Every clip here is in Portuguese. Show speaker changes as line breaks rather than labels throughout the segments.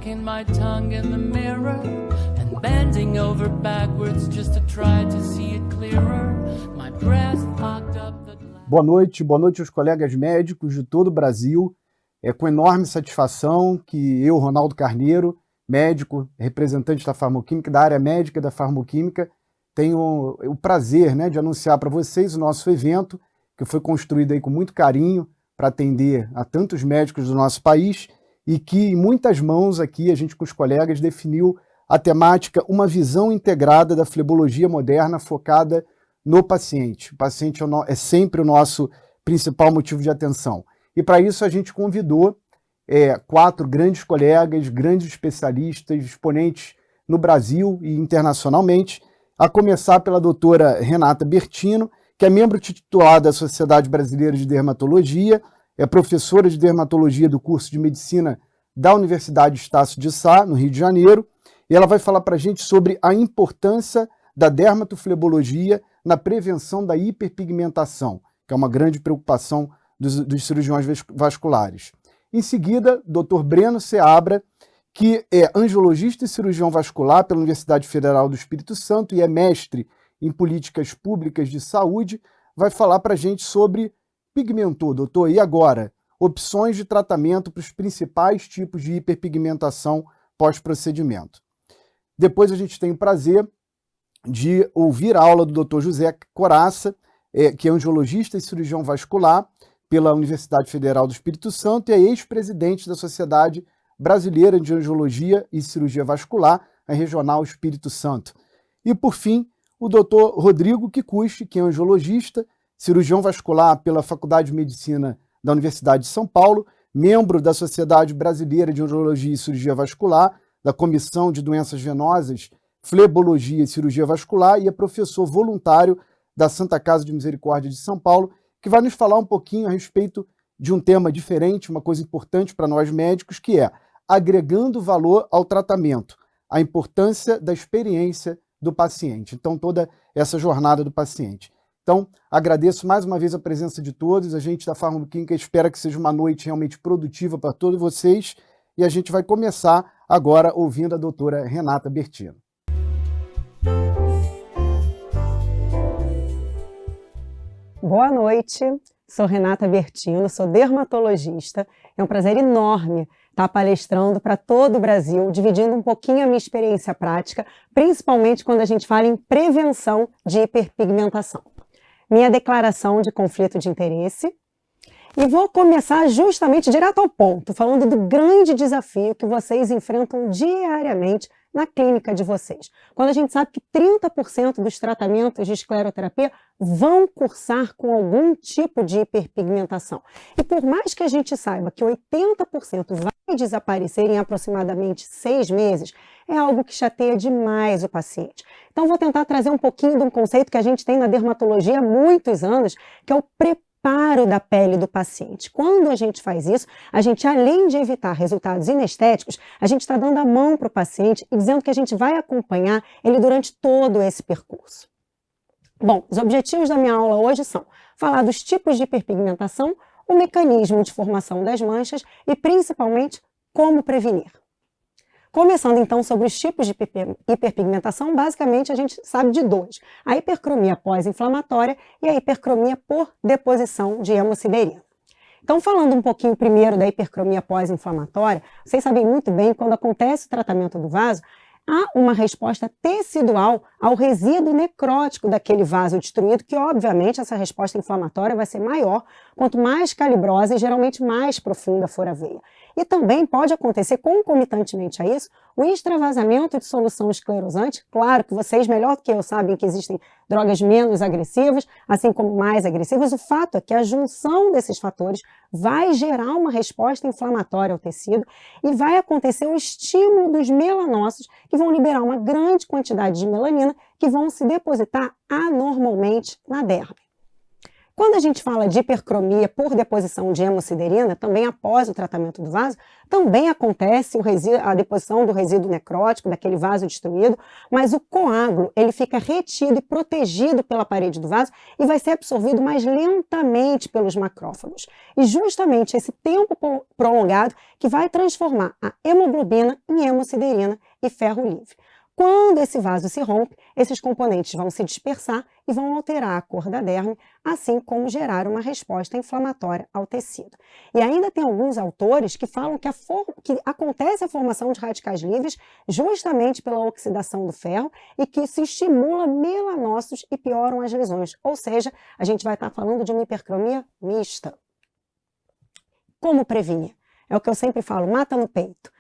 sticking my tongue in the mirror and bending over backwards just to try to see it clearer. My breath fogged up the glass.
Boa noite aos colegas médicos de todo o Brasil. É com enorme satisfação que eu, Ronaldo Carneiro, médico, representante da farmoquímica, da área médica da farmoquímica, tenho o prazer, de anunciar para vocês o nosso evento, que foi construído aí com muito carinho para atender a tantos médicos do nosso país e que em muitas mãos aqui a gente com os colegas definiu a temática Uma Visão Integrada da Flebologia Moderna focada no paciente. O paciente é sempre o nosso principal motivo de atenção. E para isso a gente convidou 4 grandes colegas, grandes especialistas, exponentes no Brasil e internacionalmente, a começar pela doutora Renata Bertino, que é membro titular da Sociedade Brasileira de Dermatologia, é professora de dermatologia do curso de medicina da Universidade Estácio de Sá, no Rio de Janeiro, e ela vai falar para a gente sobre a importância da dermatoflebologia na prevenção da hiperpigmentação, que é uma grande preocupação dos cirurgiões vasculares. Em seguida, Dr. Breno Seabra, que é angiologista e cirurgião vascular pela Universidade Federal do Espírito Santo e é mestre em políticas públicas de saúde, vai falar para a gente sobre pigmentou, doutor, e agora? Opções de tratamento para os principais tipos de hiperpigmentação pós-procedimento. Depois a gente tem o prazer de ouvir a aula do Dr. José Coraça, que é angiologista e cirurgião vascular pela Universidade Federal do Espírito Santo e é ex-presidente da Sociedade Brasileira de Angiologia e Cirurgia Vascular, a Regional Espírito Santo. E, por fim, o Dr. Rodrigo Kikuchi, que é angiologista, cirurgião vascular pela Faculdade de Medicina da Universidade de São Paulo, membro da Sociedade Brasileira de Angiologia e Cirurgia Vascular, da Comissão de Doenças Venosas, Flebologia e Cirurgia Vascular e é professor voluntário da Santa Casa de Misericórdia de São Paulo, que vai nos falar um pouquinho a respeito de um tema diferente, uma coisa importante para nós médicos, que é agregando valor ao tratamento, a importância da experiência do paciente. Então, toda essa jornada do paciente. Então, agradeço mais uma vez a presença de todos. A gente da Farmoquímica espera que seja uma noite realmente produtiva para todos vocês. E a gente vai começar agora ouvindo a doutora Renata Bertino.
Boa noite, sou Renata Bertino, sou dermatologista. É um prazer enorme estar palestrando para todo o Brasil, dividindo um pouquinho a minha experiência prática, principalmente quando a gente fala em prevenção de hiperpigmentação. Minha declaração de conflito de interesse. E vou começar justamente direto ao ponto, falando do grande desafio que vocês enfrentam diariamente na clínica de vocês. Quando a gente sabe que 30% dos tratamentos de escleroterapia vão cursar com algum tipo de hiperpigmentação. E por mais que a gente saiba que 80% vai desaparecer em aproximadamente 6 meses, é algo que chateia demais o paciente. Então vou tentar trazer um pouquinho de um conceito que a gente tem na dermatologia há muitos anos, que é o preparo da pele do paciente. Quando a gente faz isso, a gente, além de evitar resultados inestéticos, a gente está dando a mão para o paciente e dizendo que a gente vai acompanhar ele durante todo esse percurso. Bom, os objetivos da minha aula hoje são falar dos tipos de hiperpigmentação, o mecanismo de formação das manchas e, principalmente, como prevenir. Começando então sobre os tipos de hiperpigmentação, basicamente a gente sabe de 2. A hipercromia pós-inflamatória e a hipercromia por deposição de hemosiderina. Então, falando um pouquinho primeiro da hipercromia pós-inflamatória, vocês sabem muito bem que quando acontece o tratamento do vaso, há uma resposta tecidual ao resíduo necrótico daquele vaso destruído, que obviamente essa resposta inflamatória vai ser maior quanto mais calibrosa e geralmente mais profunda for a veia. E também pode acontecer concomitantemente a isso o extravasamento de solução esclerosante. Claro que vocês, melhor do que eu, sabem que existem drogas menos agressivas, assim como mais agressivas. O fato é que a junção desses fatores vai gerar uma resposta inflamatória ao tecido e vai acontecer o estímulo dos melanócitos, que vão liberar uma grande quantidade de melanina que vão se depositar anormalmente na derme. Quando a gente fala de hipercromia por deposição de hemosiderina, também após o tratamento do vaso, também acontece a deposição do resíduo necrótico, daquele vaso destruído, mas o coágulo ele fica retido e protegido pela parede do vaso e vai ser absorvido mais lentamente pelos macrófagos. E justamente esse tempo prolongado que vai transformar a hemoglobina em hemosiderina e ferro livre. Quando esse vaso se rompe, esses componentes vão se dispersar e vão alterar a cor da derme, assim como gerar uma resposta inflamatória ao tecido. E ainda tem alguns autores que falam que acontece a formação de radicais livres justamente pela oxidação do ferro e que se estimula melanócitos e pioram as lesões. Ou seja, a gente vai estar falando de uma hipercromia mista. Como prevenir? É o que eu sempre falo, mata no peito.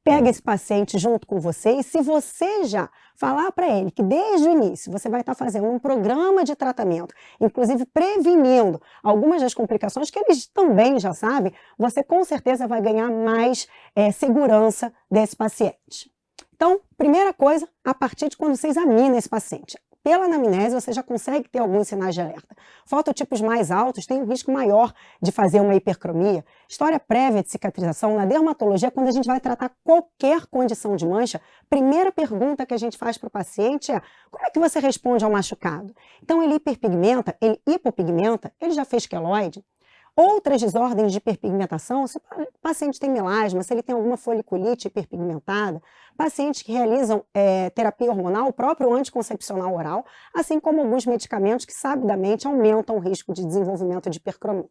Pega esse paciente junto com você e se você já falar para ele que desde o início você vai estar fazendo um programa de tratamento, inclusive prevenindo algumas das complicações que eles também já sabem, você com certeza vai ganhar mais segurança desse paciente. Então, primeira coisa, a partir de quando você examina esse paciente. Pela anamnese, você já consegue ter alguns sinais de alerta. Fototipos mais altos têm um risco maior de fazer uma hipercromia. História prévia de cicatrização. Na dermatologia, quando a gente vai tratar qualquer condição de mancha, primeira pergunta que a gente faz para o paciente é: como é que você responde ao machucado? Então, ele hiperpigmenta, ele hipopigmenta, ele já fez queloide? Outras desordens de hiperpigmentação, se o paciente tem melasma, se ele tem alguma foliculite hiperpigmentada, pacientes que realizam terapia hormonal, o próprio anticoncepcional oral, assim como alguns medicamentos que sabidamente aumentam o risco de desenvolvimento de hipercromia.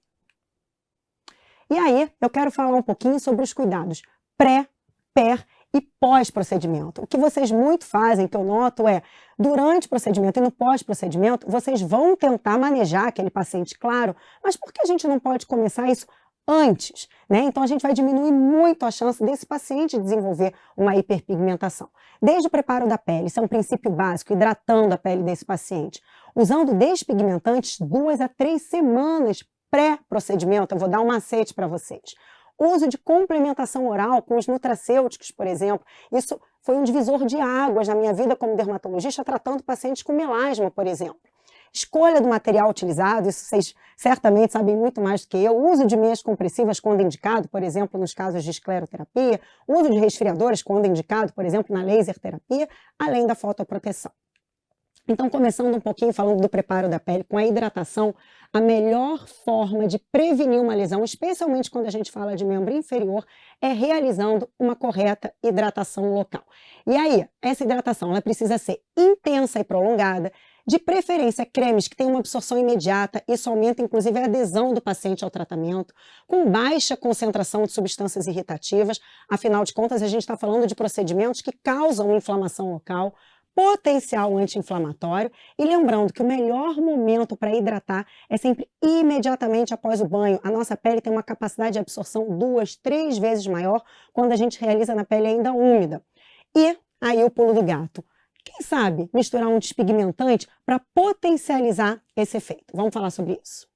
E aí, eu quero falar um pouquinho sobre os cuidados pré, per e pós-procedimento. O que vocês muito fazem, que eu noto, é, durante o procedimento e no pós-procedimento, vocês vão tentar manejar aquele paciente, claro, mas por que a gente não pode começar isso antes, né? Então, a gente vai diminuir muito a chance desse paciente desenvolver uma hiperpigmentação. Desde o preparo da pele, isso é um princípio básico, hidratando a pele desse paciente. Usando despigmentantes 2 a 3 semanas pré-procedimento, eu vou dar um macete para vocês. Uso de complementação oral com os nutracêuticos, por exemplo. Isso foi um divisor de águas na minha vida como dermatologista, tratando pacientes com melasma, por exemplo. Escolha do material utilizado, isso vocês certamente sabem muito mais do que eu. Uso de meias compressivas quando indicado, por exemplo, nos casos de escleroterapia. Uso de resfriadores quando indicado, por exemplo, na laser terapia, além da fotoproteção. Então, começando um pouquinho falando do preparo da pele, com a hidratação, a melhor forma de prevenir uma lesão, especialmente quando a gente fala de membro inferior, é realizando uma correta hidratação local. E aí, essa hidratação ela precisa ser intensa e prolongada, de preferência cremes que têm uma absorção imediata, isso aumenta inclusive a adesão do paciente ao tratamento, com baixa concentração de substâncias irritativas, afinal de contas a gente está falando de procedimentos que causam inflamação local, potencial anti-inflamatório, e lembrando que o melhor momento para hidratar é sempre imediatamente após o banho. A nossa pele tem uma capacidade de absorção 2, 3 vezes maior quando a gente realiza na pele ainda úmida. E aí o pulo do gato. Quem sabe misturar um despigmentante para potencializar esse efeito? Vamos falar sobre isso.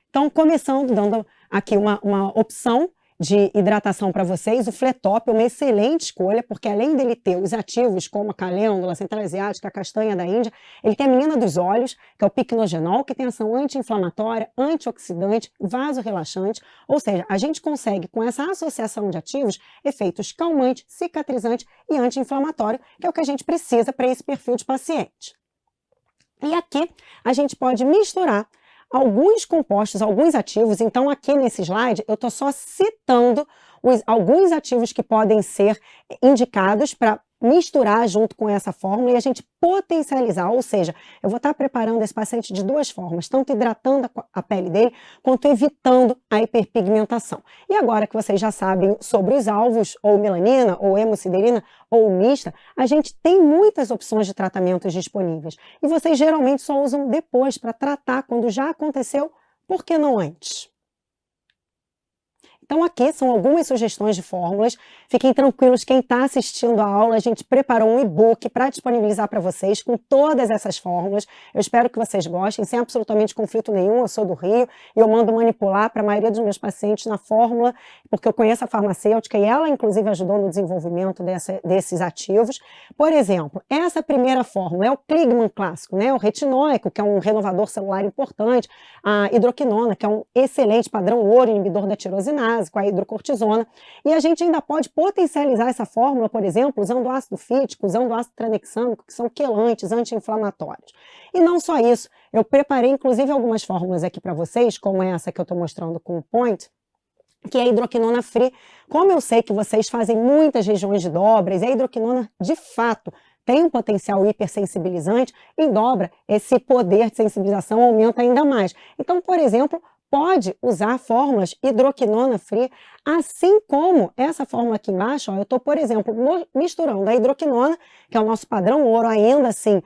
Então, começando, dando aqui uma opção de hidratação para vocês, o Fletop é uma excelente escolha, porque além dele ter os ativos como a calêndula, a central asiática, a castanha da Índia, ele tem a menina dos olhos, que é o Pycnogenol, que tem ação anti-inflamatória, antioxidante, vasorrelaxante, ou seja, a gente consegue com essa associação de ativos efeitos calmante, cicatrizante e anti-inflamatório, que é o que a gente precisa para esse perfil de paciente. E aqui a gente pode misturar alguns compostos, alguns ativos. Então aqui nesse slide eu estou só citando alguns ativos que podem ser indicados para misturar junto com essa fórmula e a gente potencializar, ou seja, eu vou estar preparando esse paciente de duas formas, tanto hidratando a pele dele, quanto evitando a hiperpigmentação. E agora que vocês já sabem sobre os alvos, ou melanina, ou hemosiderina, ou mista, a gente tem muitas opções de tratamentos disponíveis. E vocês geralmente só usam depois para tratar quando já aconteceu, por que não antes? Então aqui são algumas sugestões de fórmulas. Fiquem tranquilos, quem está assistindo a aula, a gente preparou um e-book para disponibilizar para vocês com todas essas fórmulas. Eu espero que vocês gostem, sem absolutamente conflito nenhum. Eu sou do Rio e eu mando manipular para a maioria dos meus pacientes na fórmula, porque eu conheço a farmacêutica e ela, inclusive, ajudou no desenvolvimento desses ativos. Por exemplo, essa primeira fórmula é o Kligman clássico, né? O retinóico, que é um renovador celular importante, a hidroquinona, que é um excelente padrão ouro, inibidor da tirosinase, com a hidrocortisona, e a gente ainda pode potencializar essa fórmula, por exemplo, usando ácido fítico, usando ácido tranexâmico, que são quelantes, anti-inflamatórios. E não só isso, eu preparei inclusive algumas fórmulas aqui para vocês, como essa que eu estou mostrando com o Point, que é a hidroquinona free. Como eu sei que vocês fazem muitas regiões de dobras, e a hidroquinona, de fato, tem um potencial hipersensibilizante, em dobra, esse poder de sensibilização aumenta ainda mais. Então, por exemplo, pode usar fórmulas hidroquinona free, assim como essa fórmula aqui embaixo, ó, eu estou, por exemplo, misturando a hidroquinona, que é o nosso padrão ouro ainda assim,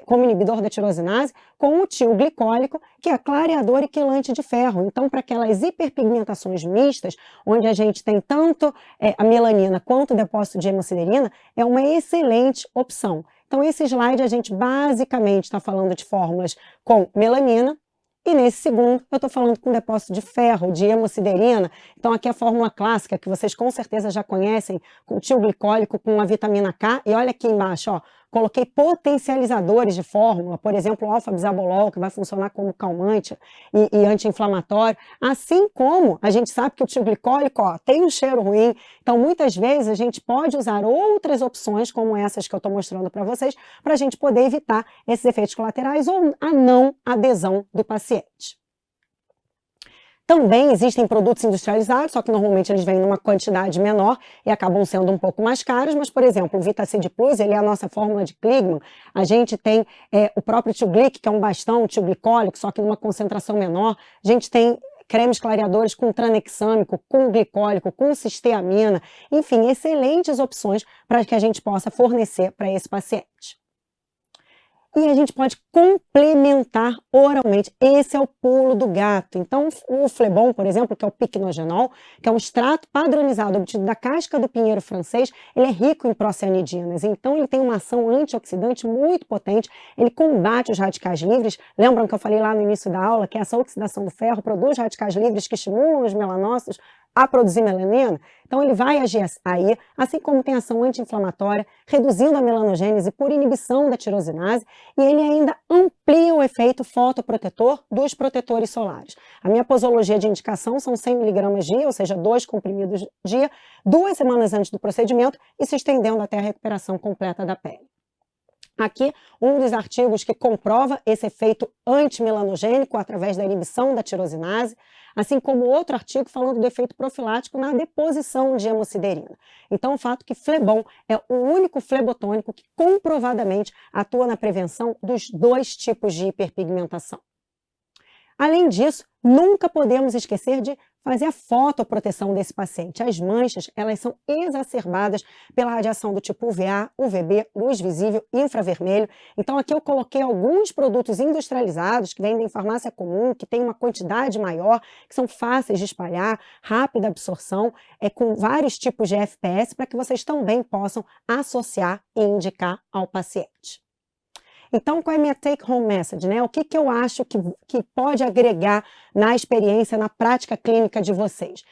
como inibidor da tirosinase, com o tio glicólico, que é clareador e quelante de ferro. Então, para aquelas hiperpigmentações mistas, onde a gente tem tanto a melanina quanto o depósito de hemosiderina, é uma excelente opção. Então, esse slide a gente basicamente está falando de fórmulas com melanina, e nesse segundo, eu estou falando com depósito de ferro, de hemosiderina. Então, aqui é a fórmula clássica, que vocês com certeza já conhecem, com o tio glicólico, com a vitamina K. E olha aqui embaixo, ó, coloquei potencializadores de fórmula, por exemplo, o alfa-bisabolol, que vai funcionar como calmante e anti-inflamatório. Assim como a gente sabe que o tio glicólico, ó, tem um cheiro ruim. Então, muitas vezes, a gente pode usar outras opções, como essas que eu estou mostrando para vocês, para a gente poder evitar esses efeitos colaterais ou a não adesão do paciente. Também existem produtos industrializados, só que normalmente eles vêm numa quantidade menor e acabam sendo um pouco mais caros, mas, por exemplo, o Vitacid Plus, ele é a nossa fórmula de Kligman. A gente tem o próprio tio Glic, que é um bastão, tio glicólico, só que numa concentração menor. A gente tem cremes clareadores com tranexâmico, com glicólico, com cisteamina. Enfim, excelentes opções para que a gente possa fornecer para esse paciente. E a gente pode complementar oralmente. Esse é o pulo do gato. Então, o Flebon, por exemplo, que é o piquenogenol, que é um extrato padronizado obtido da casca do pinheiro francês, ele é rico em procianidinas. Então, ele tem uma ação antioxidante muito potente. Ele combate os radicais livres. Lembram que eu falei lá no início da aula que essa oxidação do ferro produz radicais livres que estimulam os melanócitos a produzir melanina? Então, ele vai agir aí, assim como tem ação anti-inflamatória, reduzindo a melanogênese por inibição da tirosinase, e ele ainda amplia o efeito fotoprotetor dos protetores solares. A minha posologia de indicação são 100 mg dia, ou seja, 2 comprimidos dia, 2 semanas antes do procedimento e se estendendo até a recuperação completa da pele. Aqui, um dos artigos que comprova esse efeito antimelanogênico através da inibição da tirosinase, assim como outro artigo falando do efeito profilático na deposição de hemosiderina. Então, o fato que Flebon é o único flebotônico que comprovadamente atua na prevenção dos 2 tipos de hiperpigmentação. Além disso, nunca podemos esquecer de fazer a fotoproteção desse paciente. As manchas, elas são exacerbadas pela radiação do tipo UVA, UVB, luz visível, infravermelho. Então aqui eu coloquei alguns produtos industrializados que vendem em farmácia comum, que tem uma quantidade maior, que são fáceis de espalhar, rápida absorção, com vários tipos de FPS, para que vocês também possam associar e indicar ao paciente. Então, qual é a minha take-home message, né? O que eu acho que pode agregar na experiência, na prática clínica de vocês?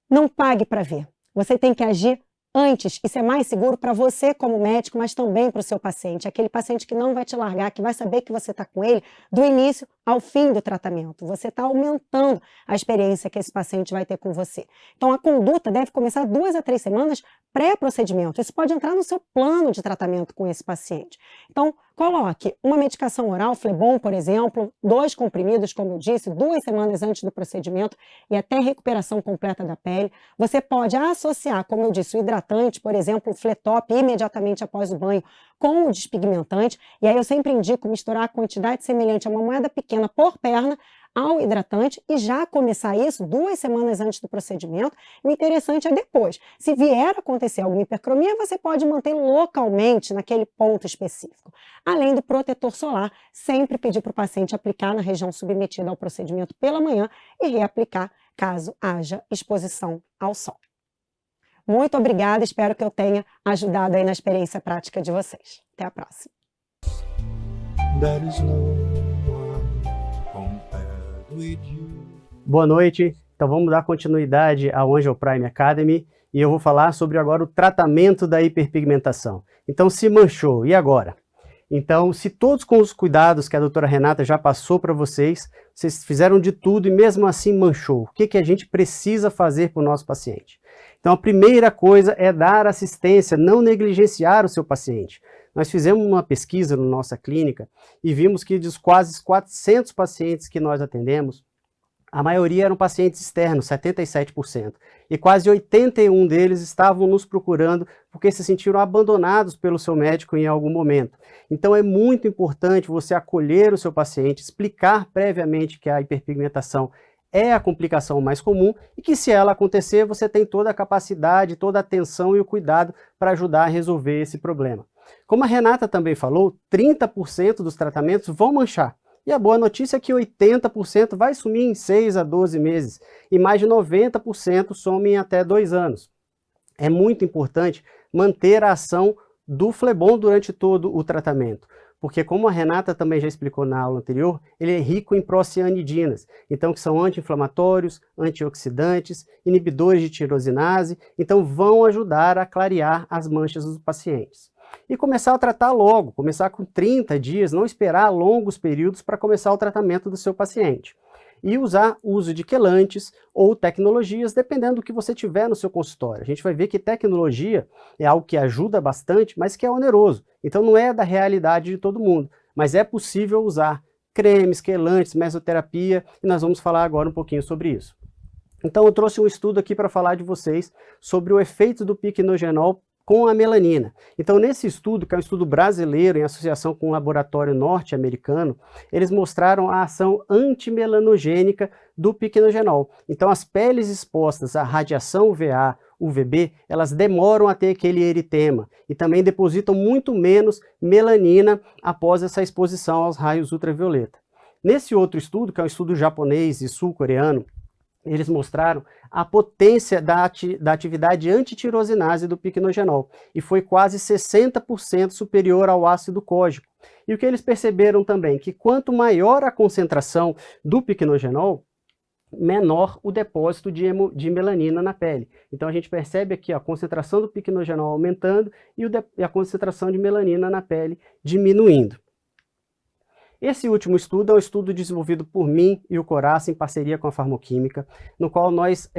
Não pague para ver. Você tem que agir antes. Isso é mais seguro para você como médico, mas também para o seu paciente. Aquele paciente que não vai te largar, que vai saber que você está com ele do início ao fim do tratamento. Você está aumentando a experiência que esse paciente vai ter com você. Então, a conduta deve começar 2 a 3 semanas pré-procedimento. Isso pode entrar no seu plano de tratamento com esse paciente. Então, coloque uma medicação oral, Flebon, por exemplo, 2 comprimidos, como eu disse, 2 semanas antes do procedimento e até recuperação completa da pele. Você pode associar, como eu disse, o hidratante, por exemplo, o Fletop, imediatamente após o banho, com o despigmentante. E aí eu sempre indico misturar a quantidade semelhante a uma moeda pequena por perna ao hidratante e já começar isso 2 semanas antes do procedimento. E o interessante é depois. Se vier a acontecer alguma hipercromia, você pode manter localmente naquele ponto específico. Além do protetor solar, sempre pedir para o paciente aplicar na região submetida ao procedimento pela manhã e reaplicar caso haja exposição ao sol. Muito obrigada, espero que eu tenha ajudado aí na experiência prática de vocês. Até a próxima.
Boa noite, então vamos dar continuidade ao Angel Prime Academy e eu vou falar sobre agora o tratamento da hiperpigmentação. Então se manchou, e agora? Então se todos com os cuidados que a doutora Renata já passou para vocês, vocês fizeram de tudo e mesmo assim manchou, o que a gente precisa fazer para o nosso paciente? Então a primeira coisa é dar assistência, não negligenciar o seu paciente. Nós fizemos uma pesquisa na nossa clínica e vimos que dos quase 400 pacientes que nós atendemos, a maioria eram pacientes externos, 77%, e quase 81 deles estavam nos procurando porque se sentiram abandonados pelo seu médico em algum momento. Então é muito importante você acolher o seu paciente, explicar previamente que a hiperpigmentação é a complicação mais comum e que se ela acontecer, você tem toda a capacidade, toda a atenção e o cuidado para ajudar a resolver esse problema. Como a Renata também falou, 30% dos tratamentos vão manchar. E a boa notícia é que 80% vai sumir em 6 a 12 meses e mais de 90% some em até 2 anos. É muito importante manter a ação do Flebon durante todo o tratamento, porque como a Renata também já explicou na aula anterior, ele é rico em procianidinas, então que são anti-inflamatórios, antioxidantes, inibidores de tirosinase, então vão ajudar a clarear as manchas dos pacientes. E começar a tratar logo, começar com 30 dias, não esperar longos períodos para começar o tratamento do seu paciente. E usar uso de quelantes ou tecnologias, dependendo do que você tiver no seu consultório. A gente vai ver que tecnologia é algo que ajuda bastante, mas que é oneroso. Então não é da realidade de todo mundo, mas é possível usar cremes, quelantes, mesoterapia, e nós vamos falar agora um pouquinho sobre isso. Então eu trouxe um estudo aqui para falar de vocês sobre o efeito do piquenogenol com a melanina. Então nesse estudo, que é um estudo brasileiro em associação com um laboratório norte-americano, eles mostraram a ação antimelanogênica do piquenogenol. Então as peles expostas à radiação UVA, UVB, elas demoram a ter aquele eritema e também depositam muito menos melanina após essa exposição aos raios ultravioleta. Nesse outro estudo, que é um estudo japonês e sul-coreano, eles mostraram a potência da atividade antitirosinase do piquenogenol e foi quase 60% superior ao ácido cógico. E o que eles perceberam também, que quanto maior a concentração do piquenogenol, menor o depósito de melanina na pele. Então a gente percebe aqui a concentração do piquenogenol aumentando e a concentração de melanina na pele diminuindo. Esse último estudo é um estudo desenvolvido por mim e o Coraça em parceria com a Farmoquímica, no qual nós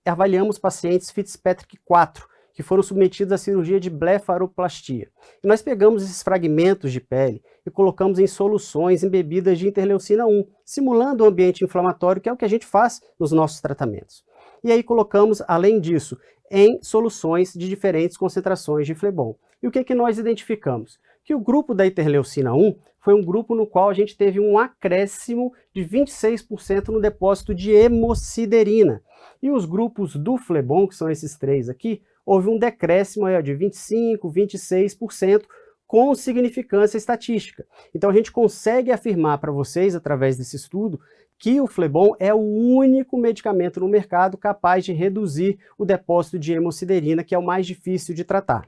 avaliamos pacientes Fitzpatrick 4, que foram submetidos à cirurgia de blefaroplastia. E nós pegamos esses fragmentos de pele e colocamos em soluções embebidas de interleucina 1, simulando o ambiente inflamatório, que é o que a gente faz nos nossos tratamentos. E aí colocamos, além disso, em soluções de diferentes concentrações de Flebon. E o que nós identificamos? Que o grupo da interleucina 1 foi um grupo no qual a gente teve um acréscimo de 26% no depósito de hemosiderina. E os grupos do Flebon, que são esses três aqui, houve um decréscimo aí, de 25%, 26%, com significância estatística. Então a gente consegue afirmar para vocês, através desse estudo, que o Flebon é o único medicamento no mercado capaz de reduzir o depósito de hemosiderina, que é o mais difícil de tratar.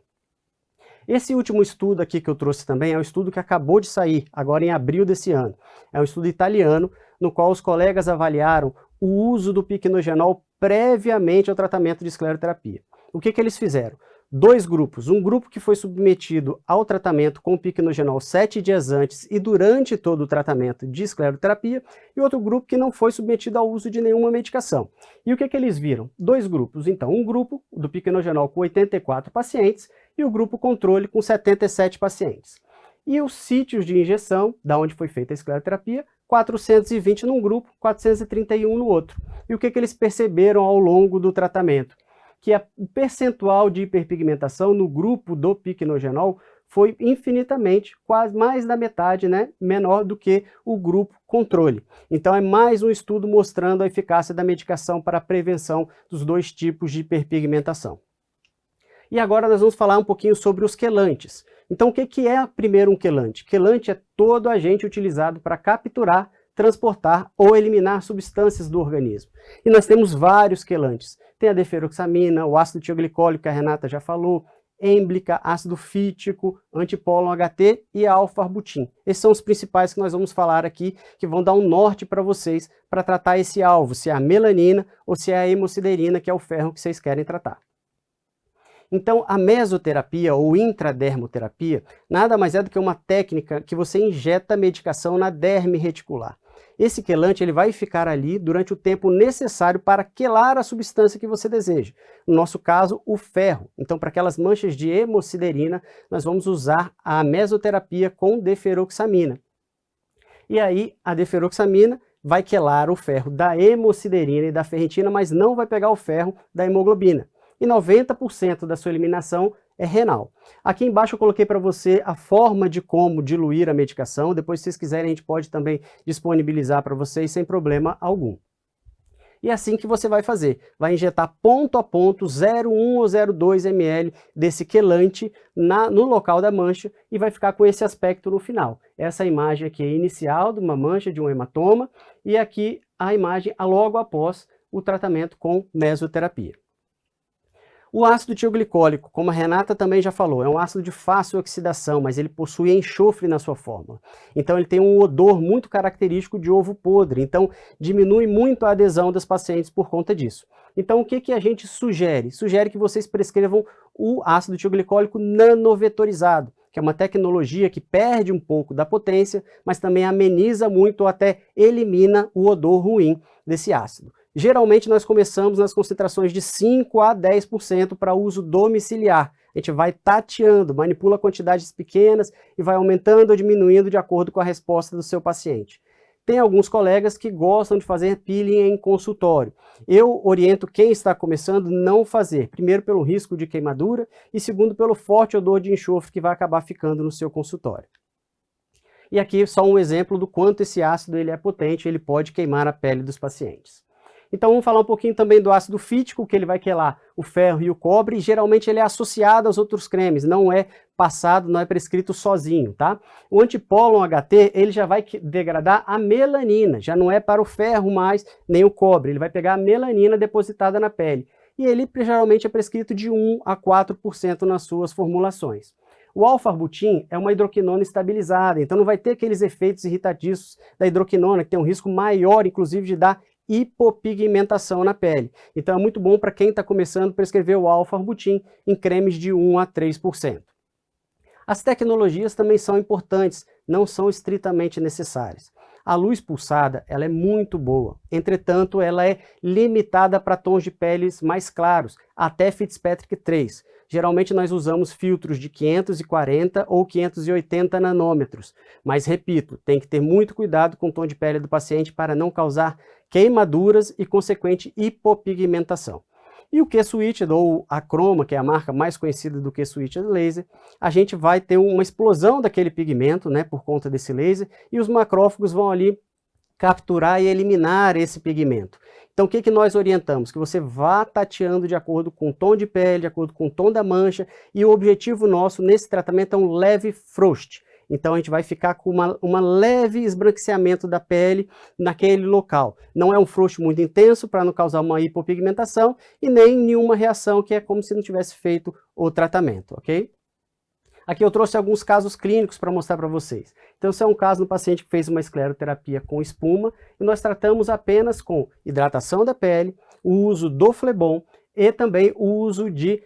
Esse último estudo aqui que eu trouxe também é um estudo que acabou de sair, agora em abril desse ano. É um estudo italiano, no qual os colegas avaliaram o uso do piquenogenol previamente ao tratamento de escleroterapia. O que eles fizeram? 2 grupos, um grupo que foi submetido ao tratamento com piquenogenol 7 dias antes e durante todo o tratamento de escleroterapia, e outro grupo que não foi submetido ao uso de nenhuma medicação. E o que eles viram? 2 grupos, então, um grupo do piquenogenol com 84 pacientes e o grupo controle com 77 pacientes. E os sítios de injeção, da onde foi feita a escleroterapia, 420 num grupo, 431 no outro. E o que eles perceberam ao longo do tratamento? Que o percentual de hiperpigmentação no grupo do piquenogenol foi infinitamente, quase mais da metade, menor do que o grupo controle. Então é mais um estudo mostrando a eficácia da medicação para a prevenção dos 2 tipos de hiperpigmentação. E agora nós vamos falar um pouquinho sobre os quelantes. Então o que é primeiro um quelante? Quelante é todo agente utilizado para capturar, transportar ou eliminar substâncias do organismo. E nós temos vários quelantes. Tem a deferoxamina, o ácido tioglicólico, que a Renata já falou, êmblica, ácido fítico, antipólon HT e a alfarbutin. Esses são os principais que nós vamos falar aqui, que vão dar um norte para vocês para tratar esse alvo, se é a melanina ou se é a hemosiderina, que é o ferro que vocês querem tratar. Então, a mesoterapia ou intradermoterapia nada mais é do que uma técnica que você injeta medicação na derme reticular. Esse quelante ele vai ficar ali durante o tempo necessário para quelar a substância que você deseja. No nosso caso, o ferro. Então, para aquelas manchas de hemosiderina, nós vamos usar a mesoterapia com deferoxamina. E aí, a deferoxamina vai quelar o ferro da hemosiderina e da ferritina, mas não vai pegar o ferro da hemoglobina. E 90% da sua eliminação é renal. Aqui embaixo eu coloquei para você a forma de como diluir a medicação. Depois, se vocês quiserem, a gente pode também disponibilizar para vocês sem problema algum. E é assim que você vai fazer. Vai injetar ponto a ponto 0,1 ou 0,2 ml desse quelante no local da mancha e vai ficar com esse aspecto no final. Essa imagem aqui é inicial de uma mancha, de um hematoma, e aqui a imagem logo após o tratamento com mesoterapia. O ácido tioglicólico, como a Renata também já falou, é um ácido de fácil oxidação, mas ele possui enxofre na sua fórmula. Então ele tem um odor muito característico de ovo podre, então diminui muito a adesão das pacientes por conta disso. Então o que a gente sugere? Sugere que vocês prescrevam o ácido tioglicólico nanovetorizado, que é uma tecnologia que perde um pouco da potência, mas também ameniza muito ou até elimina o odor ruim desse ácido. Geralmente nós começamos nas concentrações de 5 a 10% para uso domiciliar. A gente vai tateando, manipula quantidades pequenas e vai aumentando ou diminuindo de acordo com a resposta do seu paciente. Tem alguns colegas que gostam de fazer peeling em consultório. Eu oriento quem está começando não fazer. Primeiro pelo risco de queimadura e segundo pelo forte odor de enxofre que vai acabar ficando no seu consultório. E aqui só um exemplo do quanto esse ácido ele é potente, ele pode queimar a pele dos pacientes. Então vamos falar um pouquinho também do ácido fítico, que ele vai quelar o ferro e o cobre, e geralmente ele é associado aos outros cremes, não é passado, não é prescrito sozinho, tá? O antipólon HT, ele já vai degradar a melanina, já não é para o ferro mais, nem o cobre, ele vai pegar a melanina depositada na pele. E ele geralmente é prescrito de 1 a 4% nas suas formulações. O alfarbutin é uma hidroquinona estabilizada, então não vai ter aqueles efeitos irritadiços da hidroquinona, que tem um risco maior, inclusive, de dar hipopigmentação na pele. Então é muito bom para quem está começando a prescrever o alfarbutin em cremes de 1 a 3%. As tecnologias também são importantes, não são estritamente necessárias. A luz pulsada ela é muito boa, entretanto ela é limitada para tons de peles mais claros, até Fitzpatrick 3. Geralmente nós usamos filtros de 540 ou 580 nanômetros, mas repito, tem que ter muito cuidado com o tom de pele do paciente para não causar queimaduras e consequente hipopigmentação. E o Q-Switched, ou a Chroma, que é a marca mais conhecida do Q-Switched laser, a gente vai ter uma explosão daquele pigmento, né, por conta desse laser, e os macrófagos vão ali capturar e eliminar esse pigmento. Então o que nós orientamos? Que você vá tateando de acordo com o tom de pele, de acordo com o tom da mancha, e o objetivo nosso nesse tratamento é um leve frost. Então a gente vai ficar com uma leve esbranqueamento da pele naquele local. Não é um frost muito intenso para não causar uma hipopigmentação e nem nenhuma reação, que é como se não tivesse feito o tratamento, ok? Aqui eu trouxe alguns casos clínicos para mostrar para vocês. Então esse é um caso do paciente que fez uma escleroterapia com espuma e nós tratamos apenas com hidratação da pele, o uso do Flebon e também o uso de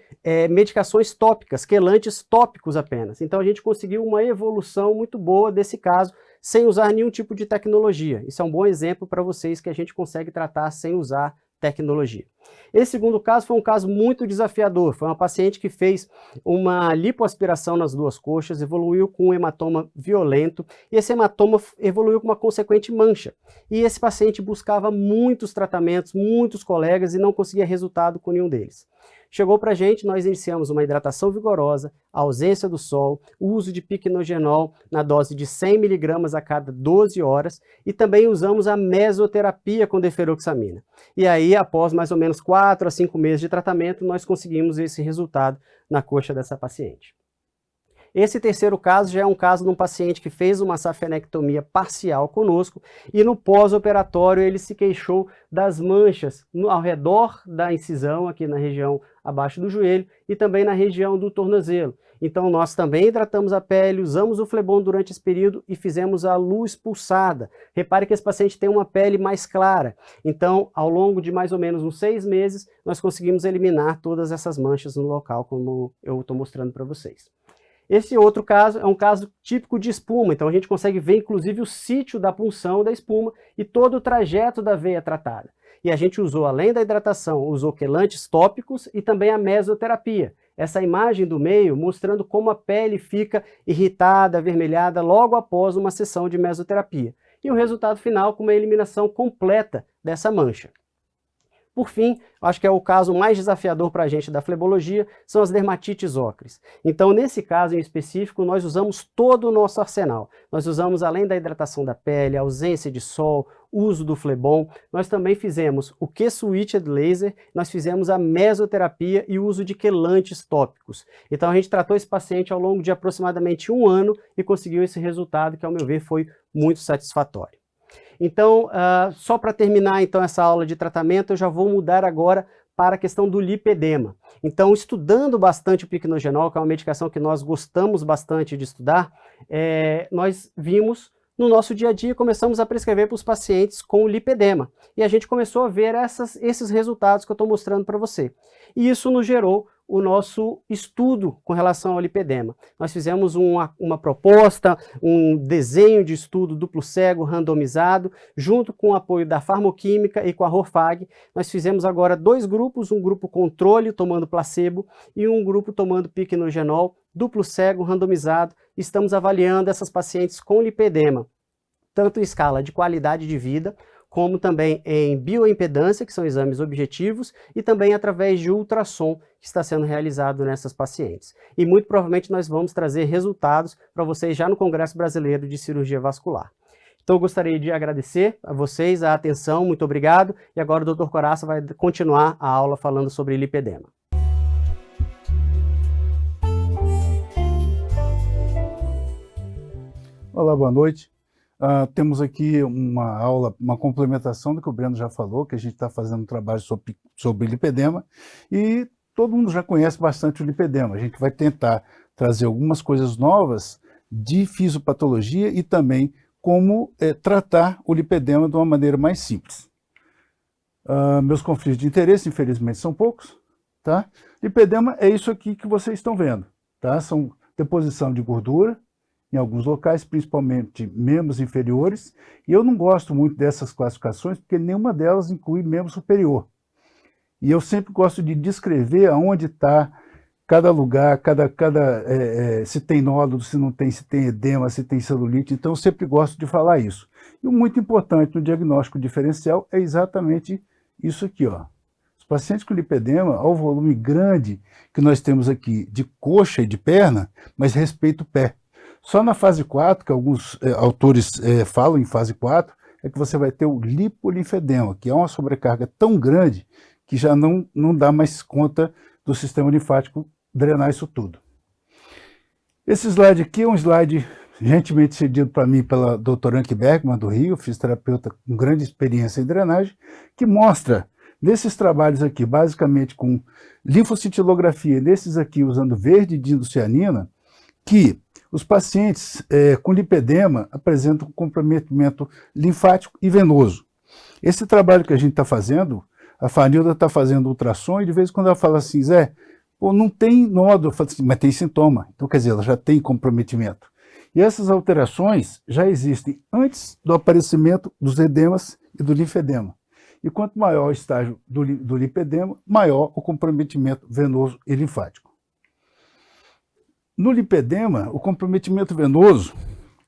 medicações tópicas, quelantes tópicos apenas. Então a gente conseguiu uma evolução muito boa desse caso, sem usar nenhum tipo de tecnologia. Isso é um bom exemplo para vocês que a gente consegue tratar sem usar tecnologia. Esse segundo caso foi um caso muito desafiador. Foi uma paciente que fez uma lipoaspiração nas duas coxas, evoluiu com um hematoma violento, e esse hematoma evoluiu com uma consequente mancha. E esse paciente buscava muitos tratamentos, muitos colegas, e não conseguia resultado com nenhum deles. Chegou para a gente, nós iniciamos uma hidratação vigorosa, a ausência do sol, o uso de piquenogenol na dose de 100 mg a cada 12 horas e também usamos a mesoterapia com deferoxamina. E aí, após mais ou menos 4 a 5 meses de tratamento, nós conseguimos esse resultado na coxa dessa paciente. Esse terceiro caso já é um caso de um paciente que fez uma safenectomia parcial conosco e no pós-operatório ele se queixou das manchas ao redor da incisão, aqui na região abaixo do joelho e também na região do tornozelo. Então nós também hidratamos a pele, usamos o Flebon durante esse período e fizemos a luz pulsada. Repare que esse paciente tem uma pele mais clara. Então, ao longo de mais ou menos uns 6 meses, nós conseguimos eliminar todas essas manchas no local, como eu estou mostrando para vocês. Esse outro caso é um caso típico de espuma, então a gente consegue ver inclusive o sítio da punção da espuma e todo o trajeto da veia tratada. E a gente usou, além da hidratação, usou quelantes tópicos e também a mesoterapia. Essa imagem do meio mostrando como a pele fica irritada, avermelhada logo após uma sessão de mesoterapia. E o resultado final com uma eliminação completa dessa mancha. Por fim, acho que é o caso mais desafiador para a gente da flebologia, são as dermatites ocres. Então, nesse caso em específico, nós usamos todo o nosso arsenal. Nós usamos, além da hidratação da pele, a ausência de sol, uso do Flebon, nós também fizemos o Q-switched laser, nós fizemos a mesoterapia e o uso de quelantes tópicos. Então, a gente tratou esse paciente ao longo de aproximadamente 1 ano e conseguiu esse resultado que, ao meu ver, foi muito satisfatório. Então, só para terminar então essa aula de tratamento, eu já vou mudar agora para a questão do lipedema. Então, estudando bastante o piquenogenol, que é uma medicação que nós gostamos bastante de estudar, nós vimos no nosso dia a dia, começamos a prescrever para os pacientes com lipedema. E a gente começou a ver esses resultados que eu estou mostrando para você. E isso nos gerou o nosso estudo com relação ao lipedema. Nós fizemos uma proposta, um desenho de estudo duplo cego, randomizado, junto com o apoio da Farmoquímica e com a Rofag. Nós fizemos agora 2 grupos, um grupo controle tomando placebo e um grupo tomando piquenogenol, duplo cego, randomizado. Estamos avaliando essas pacientes com lipedema, tanto em escala de qualidade de vida, como também em bioimpedância, que são exames objetivos, e também através de ultrassom, que está sendo realizado nessas pacientes. E muito provavelmente nós vamos trazer resultados para vocês já no Congresso Brasileiro de Cirurgia Vascular. Então eu gostaria de agradecer a vocês a atenção, muito obrigado, e agora o Dr. Coraça vai continuar a aula falando sobre lipedema.
Olá, boa noite. Temos aqui uma aula, uma complementação do que o Breno já falou, que a gente está fazendo um trabalho sobre lipedema, e todo mundo já conhece bastante o lipedema. A gente vai tentar trazer algumas coisas novas de fisiopatologia e também como tratar o lipedema de uma maneira mais simples. Meus conflitos de interesse, infelizmente, são poucos. Tá? Lipedema é isso aqui que vocês estão vendo. Tá? São deposição de gordura, em alguns locais, principalmente membros inferiores, e eu não gosto muito dessas classificações, porque nenhuma delas inclui membro superior. E eu sempre gosto de descrever aonde está cada lugar, se tem nódulo, se não tem, se tem edema, se tem celulite, então eu sempre gosto de falar isso. E o muito importante no diagnóstico diferencial é exatamente isso aqui, ó. Os pacientes com lipedema, ao volume grande que nós temos aqui de coxa e de perna, mas respeita o pé. Só na fase 4, que alguns autores falam em fase 4, é que você vai ter o lipolinfedema, que é uma sobrecarga tão grande que já não dá mais conta do sistema linfático drenar isso tudo. Esse slide aqui é um slide gentilmente cedido para mim pela doutora Anke Bergman, do Rio, fisioterapeuta com grande experiência em drenagem, que mostra, nesses trabalhos aqui, basicamente com linfocintilografia, nesses aqui usando verde de indocianina, que os pacientes com lipedema apresentam comprometimento linfático e venoso. Esse trabalho que a gente está fazendo, a Fanilda está fazendo ultrassom e de vez em quando ela fala assim, Zé, pô, não tem nódulo, eu falo assim, mas tem sintoma. Então, quer dizer, ela já tem comprometimento. E essas alterações já existem antes do aparecimento dos edemas e do linfedema. E quanto maior o estágio do lipedema, maior o comprometimento venoso e linfático. No lipedema, o comprometimento venoso,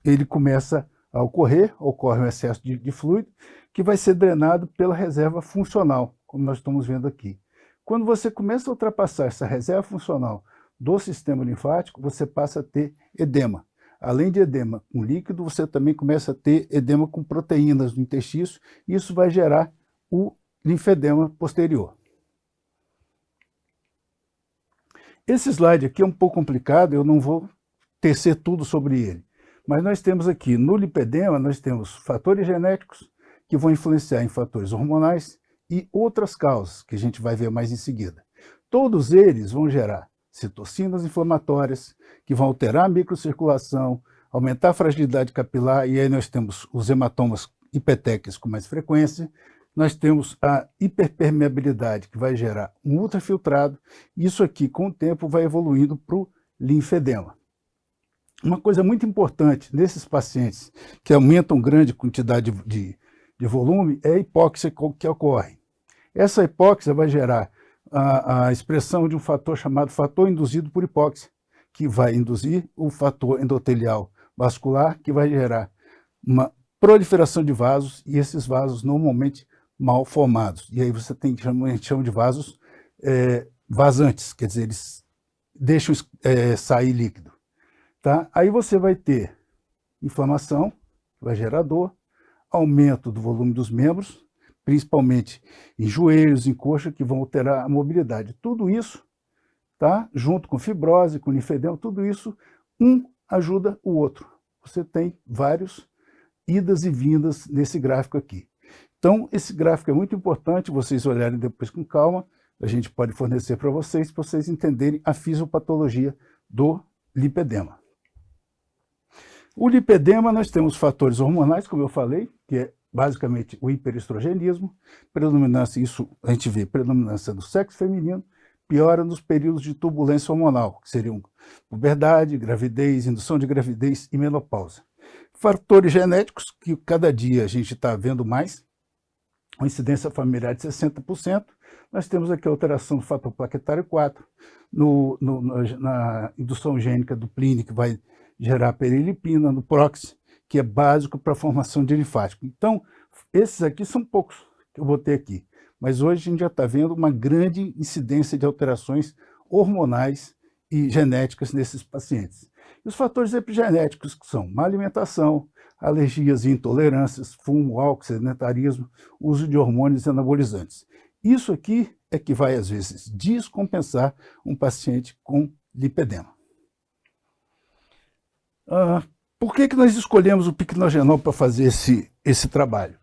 ele começa a ocorre um excesso de fluido, que vai ser drenado pela reserva funcional, como nós estamos vendo aqui. Quando você começa a ultrapassar essa reserva funcional do sistema linfático, você passa a ter edema. Além de edema com líquido, você também começa a ter edema com proteínas no intestino, e isso vai gerar o linfedema posterior. Esse slide aqui é um pouco complicado, eu não vou tecer tudo sobre ele. Mas nós temos aqui, no lipedema, nós temos fatores genéticos que vão influenciar em fatores hormonais e outras causas, que a gente vai ver mais em seguida. Todos eles vão gerar citocinas inflamatórias, que vão alterar a microcirculação, aumentar a fragilidade capilar, e aí nós temos os hematomas e petequias com mais frequência. Nós temos a hiperpermeabilidade, que vai gerar um ultrafiltrado. Isso aqui, com o tempo, vai evoluindo para o linfedema. Uma coisa muito importante nesses pacientes que aumentam grande quantidade de volume é a hipóxia que ocorre. Essa hipóxia vai gerar a expressão de um fator chamado fator induzido por hipóxia, que vai induzir o fator endotelial vascular, que vai gerar uma proliferação de vasos, e esses vasos normalmente mal formados. E aí você tem que a gente chama de vasos vazantes, quer dizer, eles deixam sair líquido. Tá? Aí você vai ter inflamação, vai gerar dor, aumento do volume dos membros, principalmente em joelhos, em coxa, que vão alterar a mobilidade. Tudo isso, tá? Junto com fibrose, com linfedema, tudo isso, um ajuda o outro. Você tem vários idas e vindas nesse gráfico aqui. Então, esse gráfico é muito importante, vocês olharem depois com calma, a gente pode fornecer para vocês entenderem a fisiopatologia do lipedema. O lipedema, nós temos fatores hormonais, como eu falei, que é basicamente o hiperestrogenismo, predominância, isso a gente vê, predominância do sexo feminino, piora nos períodos de turbulência hormonal, que seriam puberdade, gravidez, indução de gravidez e menopausa. Fatores genéticos, que cada dia a gente está vendo mais, uma incidência familiar de 60%, nós temos aqui a alteração do fator plaquetário 4, na indução gênica do PLIN, que vai gerar perilipina, no PROX, que é básico para a formação de linfático. Então, esses aqui são poucos que eu botei aqui, mas hoje a gente já está vendo uma grande incidência de alterações hormonais e genéticas nesses pacientes. E os fatores epigenéticos, que são má alimentação, alergias e intolerâncias, fumo, álcool, sedentarismo, uso de hormônios anabolizantes. Isso aqui é que vai, às vezes, descompensar um paciente com lipedema. Por que nós escolhemos o picnogenol para fazer esse trabalho?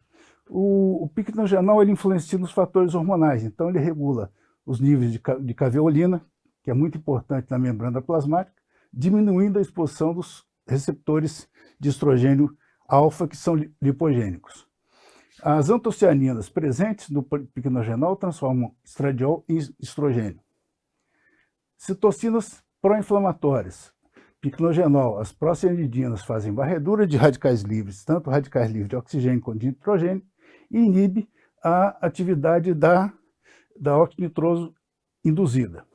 O picnogenol ele influencia nos fatores hormonais, então ele regula os níveis de caveolina, que é muito importante na membrana plasmática, diminuindo a exposição dos receptores de estrogênio alfa, que são lipogênicos. As antocianinas presentes no picnogenol transformam estradiol em estrogênio. Citocinas pró-inflamatórias. Picnogenol, as procianidinas fazem varredura de radicais livres, tanto radicais livres de oxigênio quanto de nitrogênio, e inibe a atividade da óxido nitroso induzida.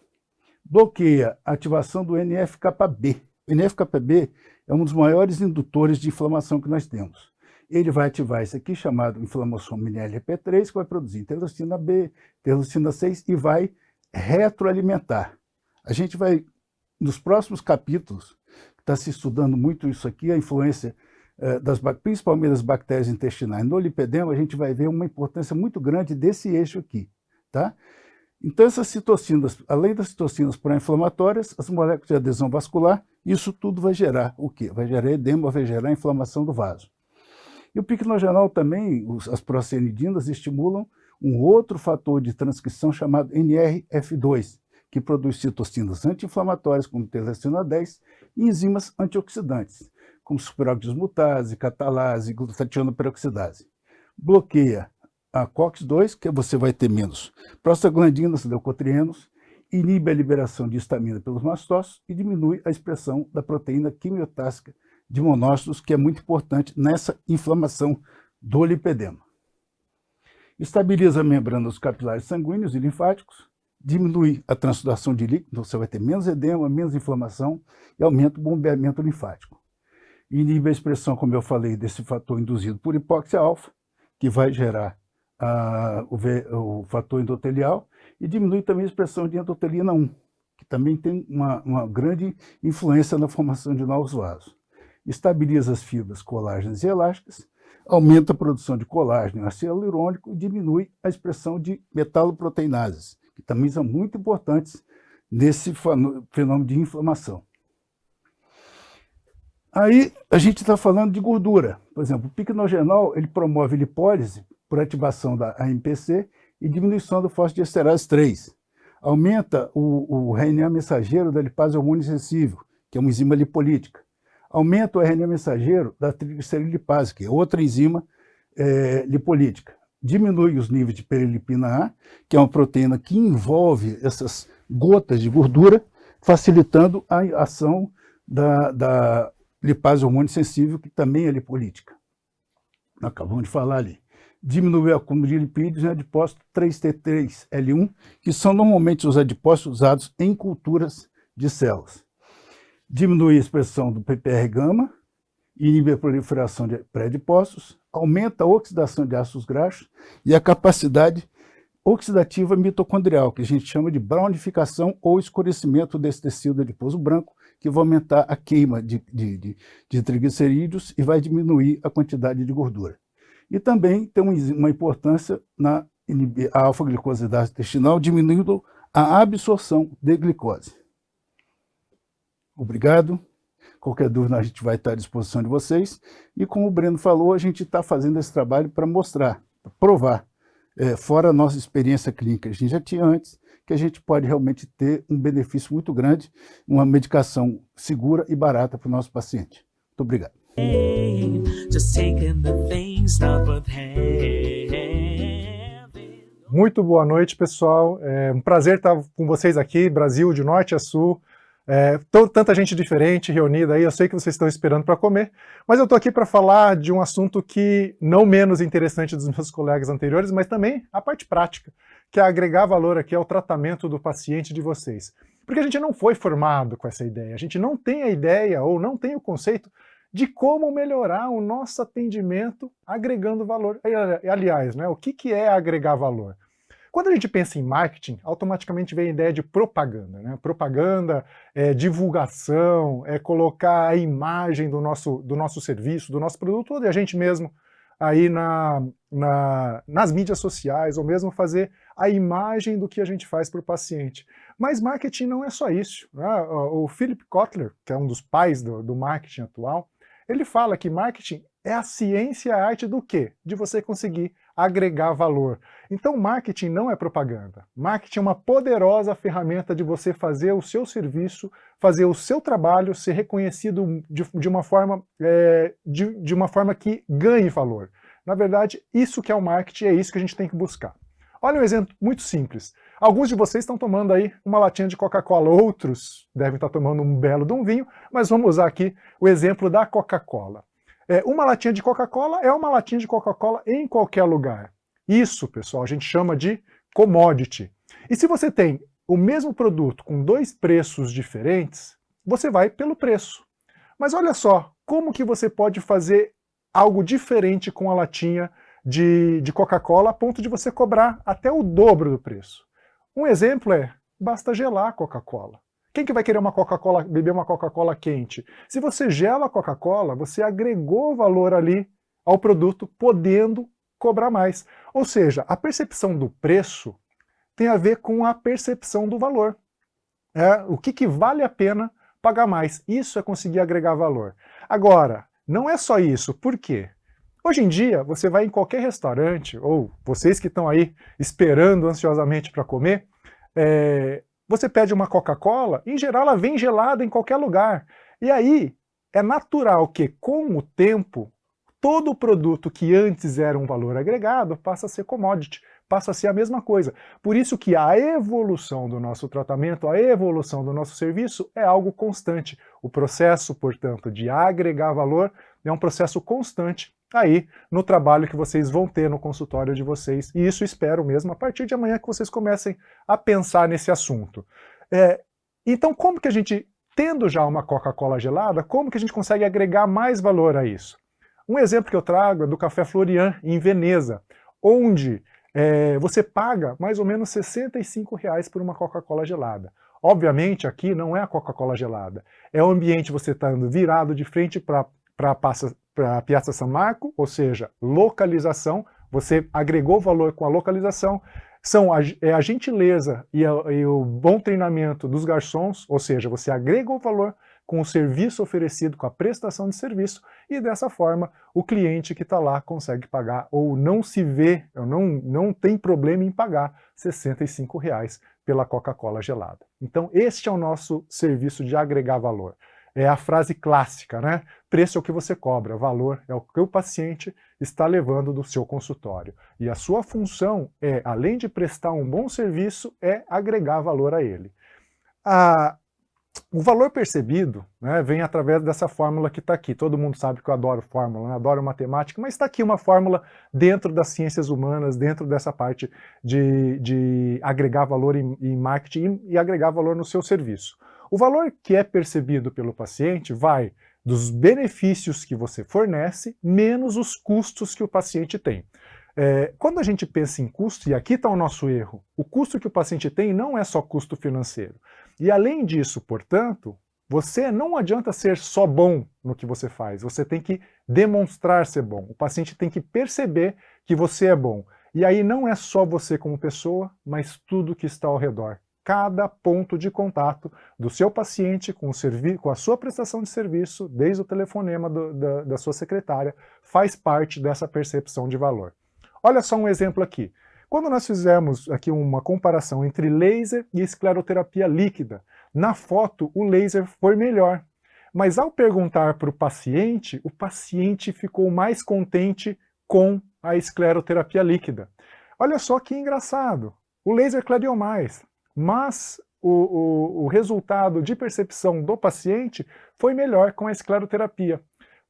Bloqueia a ativação do NF-κB. O NF-κB é um dos maiores indutores de inflamação que nós temos. Ele vai ativar isso aqui, chamado inflamação NLRP3, que vai produzir interleucina B, interleucina 6 e vai retroalimentar. A gente vai, nos próximos capítulos, está se estudando muito isso aqui, a influência principalmente das bactérias intestinais no lipedema, a gente vai ver uma importância muito grande desse eixo aqui, tá? Então essas citocinas, além das citocinas pró-inflamatórias, as moléculas de adesão vascular, isso tudo vai gerar o quê? Vai gerar edema, vai gerar inflamação do vaso. E o picnogenol também, as procianidinas estimulam um outro fator de transcrição chamado NRF2, que produz citocinas anti-inflamatórias, como interleucina 10, e enzimas antioxidantes, como superoxidismutase, catalase, glutationa peroxidase. Bloqueia a COX-2, que você vai ter menos prostaglandinas, leucotrienos, inibe a liberação de histamina pelos mastócitos e diminui a expressão da proteína quimiotáxica de monócitos, que é muito importante nessa inflamação do lipedema. Estabiliza a membrana dos capilares sanguíneos e linfáticos, diminui a transsudação de líquido, então você vai ter menos edema, menos inflamação e aumenta o bombeamento linfático. Inibe a expressão, como eu falei, desse fator induzido por hipóxia alfa, que vai gerar o fator endotelial, e diminui também a expressão de endotelina 1, que também tem uma grande influência na formação de novos vasos. Estabiliza as fibras colágenas e elásticas, aumenta a produção de colágeno e ácido hialurônico e diminui a expressão de metaloproteinases, que também são muito importantes nesse fenômeno de inflamação. Aí a gente está falando de gordura. Por exemplo, o piquenogenol ele promove lipólise por ativação da AMPC e diminuição do fosfodiesterase 3. Aumenta o RNA mensageiro da lipase hormônio sensível, que é uma enzima lipolítica. Aumenta o RNA mensageiro da triglicerilipase, que é outra enzima lipolítica. Diminui os níveis de perilipina A, que é uma proteína que envolve essas gotas de gordura, facilitando a ação da lipase hormônio sensível, que também é lipolítica. Acabamos de falar ali. Diminui o acúmulo de lipídios em adipócitos 3T3L1, que são normalmente os adipócitos usados em culturas de células. Diminui a expressão do PPR-gama, inibe a proliferação de pré-adipócitos, aumenta a oxidação de ácidos graxos e a capacidade oxidativa mitocondrial, que a gente chama de brownificação ou escurecimento desse tecido adiposo branco, que vai aumentar a queima de triglicerídeos e vai diminuir a quantidade de gordura. E também tem uma importância na alfa-glicosidase intestinal, diminuindo a absorção de glicose. Obrigado. Qualquer dúvida a gente vai estar à disposição de vocês. E como o Breno falou, a gente está fazendo esse trabalho para mostrar, para provar, fora a nossa experiência clínica, a gente já tinha antes, que a gente pode realmente ter um benefício muito grande, uma medicação segura e barata para o nosso paciente. Muito obrigado.
Muito boa noite, pessoal. É um prazer estar com vocês aqui, Brasil, de norte a sul. Tanta gente diferente reunida aí, eu sei que vocês estão esperando para comer, mas eu estou aqui para falar de um assunto que não menos interessante dos meus colegas anteriores, mas também a parte prática, que é agregar valor aqui ao tratamento do paciente de vocês. Porque a gente não foi formado com essa ideia, a gente não tem a ideia ou não tem o conceito de como melhorar o nosso atendimento agregando valor. Aliás, né, o que é agregar valor? Quando a gente pensa em marketing, automaticamente vem a ideia de propaganda, né? Propaganda é divulgação, é colocar a imagem do nosso serviço, do nosso produto, ou de a gente mesmo aí nas mídias sociais, ou mesmo fazer a imagem do que a gente faz para o paciente. Mas marketing não é só isso, né? O Philip Kotler, que é um dos pais do marketing atual, ele fala que marketing é a ciência e a arte do quê? De você conseguir agregar valor. Então marketing não é propaganda. Marketing é uma poderosa ferramenta de você fazer o seu serviço, fazer o seu trabalho ser reconhecido de uma forma que ganhe valor. Na verdade, isso que é o marketing, é isso que a gente tem que buscar. Olha um exemplo muito simples. Alguns de vocês estão tomando aí uma latinha de Coca-Cola, outros devem estar tomando um belo de um vinho, mas vamos usar aqui o exemplo da Coca-Cola. Uma latinha de Coca-Cola é uma latinha de Coca-Cola em qualquer lugar. Isso, pessoal, a gente chama de commodity. E se você tem o mesmo produto com dois preços diferentes, você vai pelo preço. Mas olha só, como que você pode fazer algo diferente com a latinha de Coca-Cola a ponto de você cobrar até o dobro do preço? Um exemplo é, basta gelar a Coca-Cola. Quem que vai querer beber uma Coca-Cola quente? Se você gela a Coca-Cola, você agregou valor ali ao produto, podendo cobrar mais. Ou seja, a percepção do preço tem a ver com a percepção do valor. O que vale a pena pagar mais. Isso é conseguir agregar valor. Agora, não é só isso. Por quê? Hoje em dia, você vai em qualquer restaurante, ou vocês que estão aí esperando ansiosamente para comer, você pede uma Coca-Cola, em geral ela vem gelada em qualquer lugar. E aí, é natural que, com o tempo, todo produto que antes era um valor agregado passa a ser commodity, passa a ser a mesma coisa. Por isso que a evolução do nosso tratamento, a evolução do nosso serviço é algo constante. O processo, portanto, de agregar valor é um processo constante aí no trabalho que vocês vão ter no consultório de vocês. E isso espero mesmo a partir de amanhã que vocês comecem a pensar nesse assunto. Então, como que a gente, tendo já uma Coca-Cola gelada, como que a gente consegue agregar mais valor a isso? Um exemplo que eu trago é do Café Florian, em Veneza, onde você paga mais ou menos R$65 por uma Coca-Cola gelada. Obviamente, aqui não é a Coca-Cola gelada. É o ambiente, você está virado de frente para a Piazza San Marco, ou seja, localização, você agregou valor com a localização, a gentileza e o bom treinamento dos garçons, ou seja, você agregou valor com o serviço oferecido, com a prestação de serviço, e dessa forma o cliente que está lá consegue pagar, ou não se vê, ou não tem problema em pagar R$ 65 pela Coca-Cola gelada. Então este é o nosso serviço de agregar valor. É a frase clássica, né? Preço é o que você cobra, valor é o que o paciente está levando do seu consultório. E a sua função é, além de prestar um bom serviço, é agregar valor a ele. O valor percebido, né, vem através dessa fórmula que está aqui. Todo mundo sabe que eu adoro fórmula, né? Adoro matemática, mas está aqui uma fórmula dentro das ciências humanas, dentro dessa parte de agregar valor em marketing e agregar valor no seu serviço. O valor que é percebido pelo paciente vai dos benefícios que você fornece, menos os custos que o paciente tem. Quando a gente pensa em custo, e aqui está o nosso erro, o custo que o paciente tem não é só custo financeiro. E além disso, portanto, você não adianta ser só bom no que você faz, você tem que demonstrar ser bom. O paciente tem que perceber que você é bom. E aí não é só você como pessoa, mas tudo que está ao redor. Cada ponto de contato do seu paciente com a sua prestação de serviço, desde o telefonema da sua secretária, faz parte dessa percepção de valor. Olha só um exemplo aqui. Quando nós fizemos aqui uma comparação entre laser e escleroterapia líquida, na foto o laser foi melhor. Mas ao perguntar para o paciente ficou mais contente com a escleroterapia líquida. Olha só que engraçado, o laser clareou mais, mas o resultado de percepção do paciente foi melhor com a escleroterapia.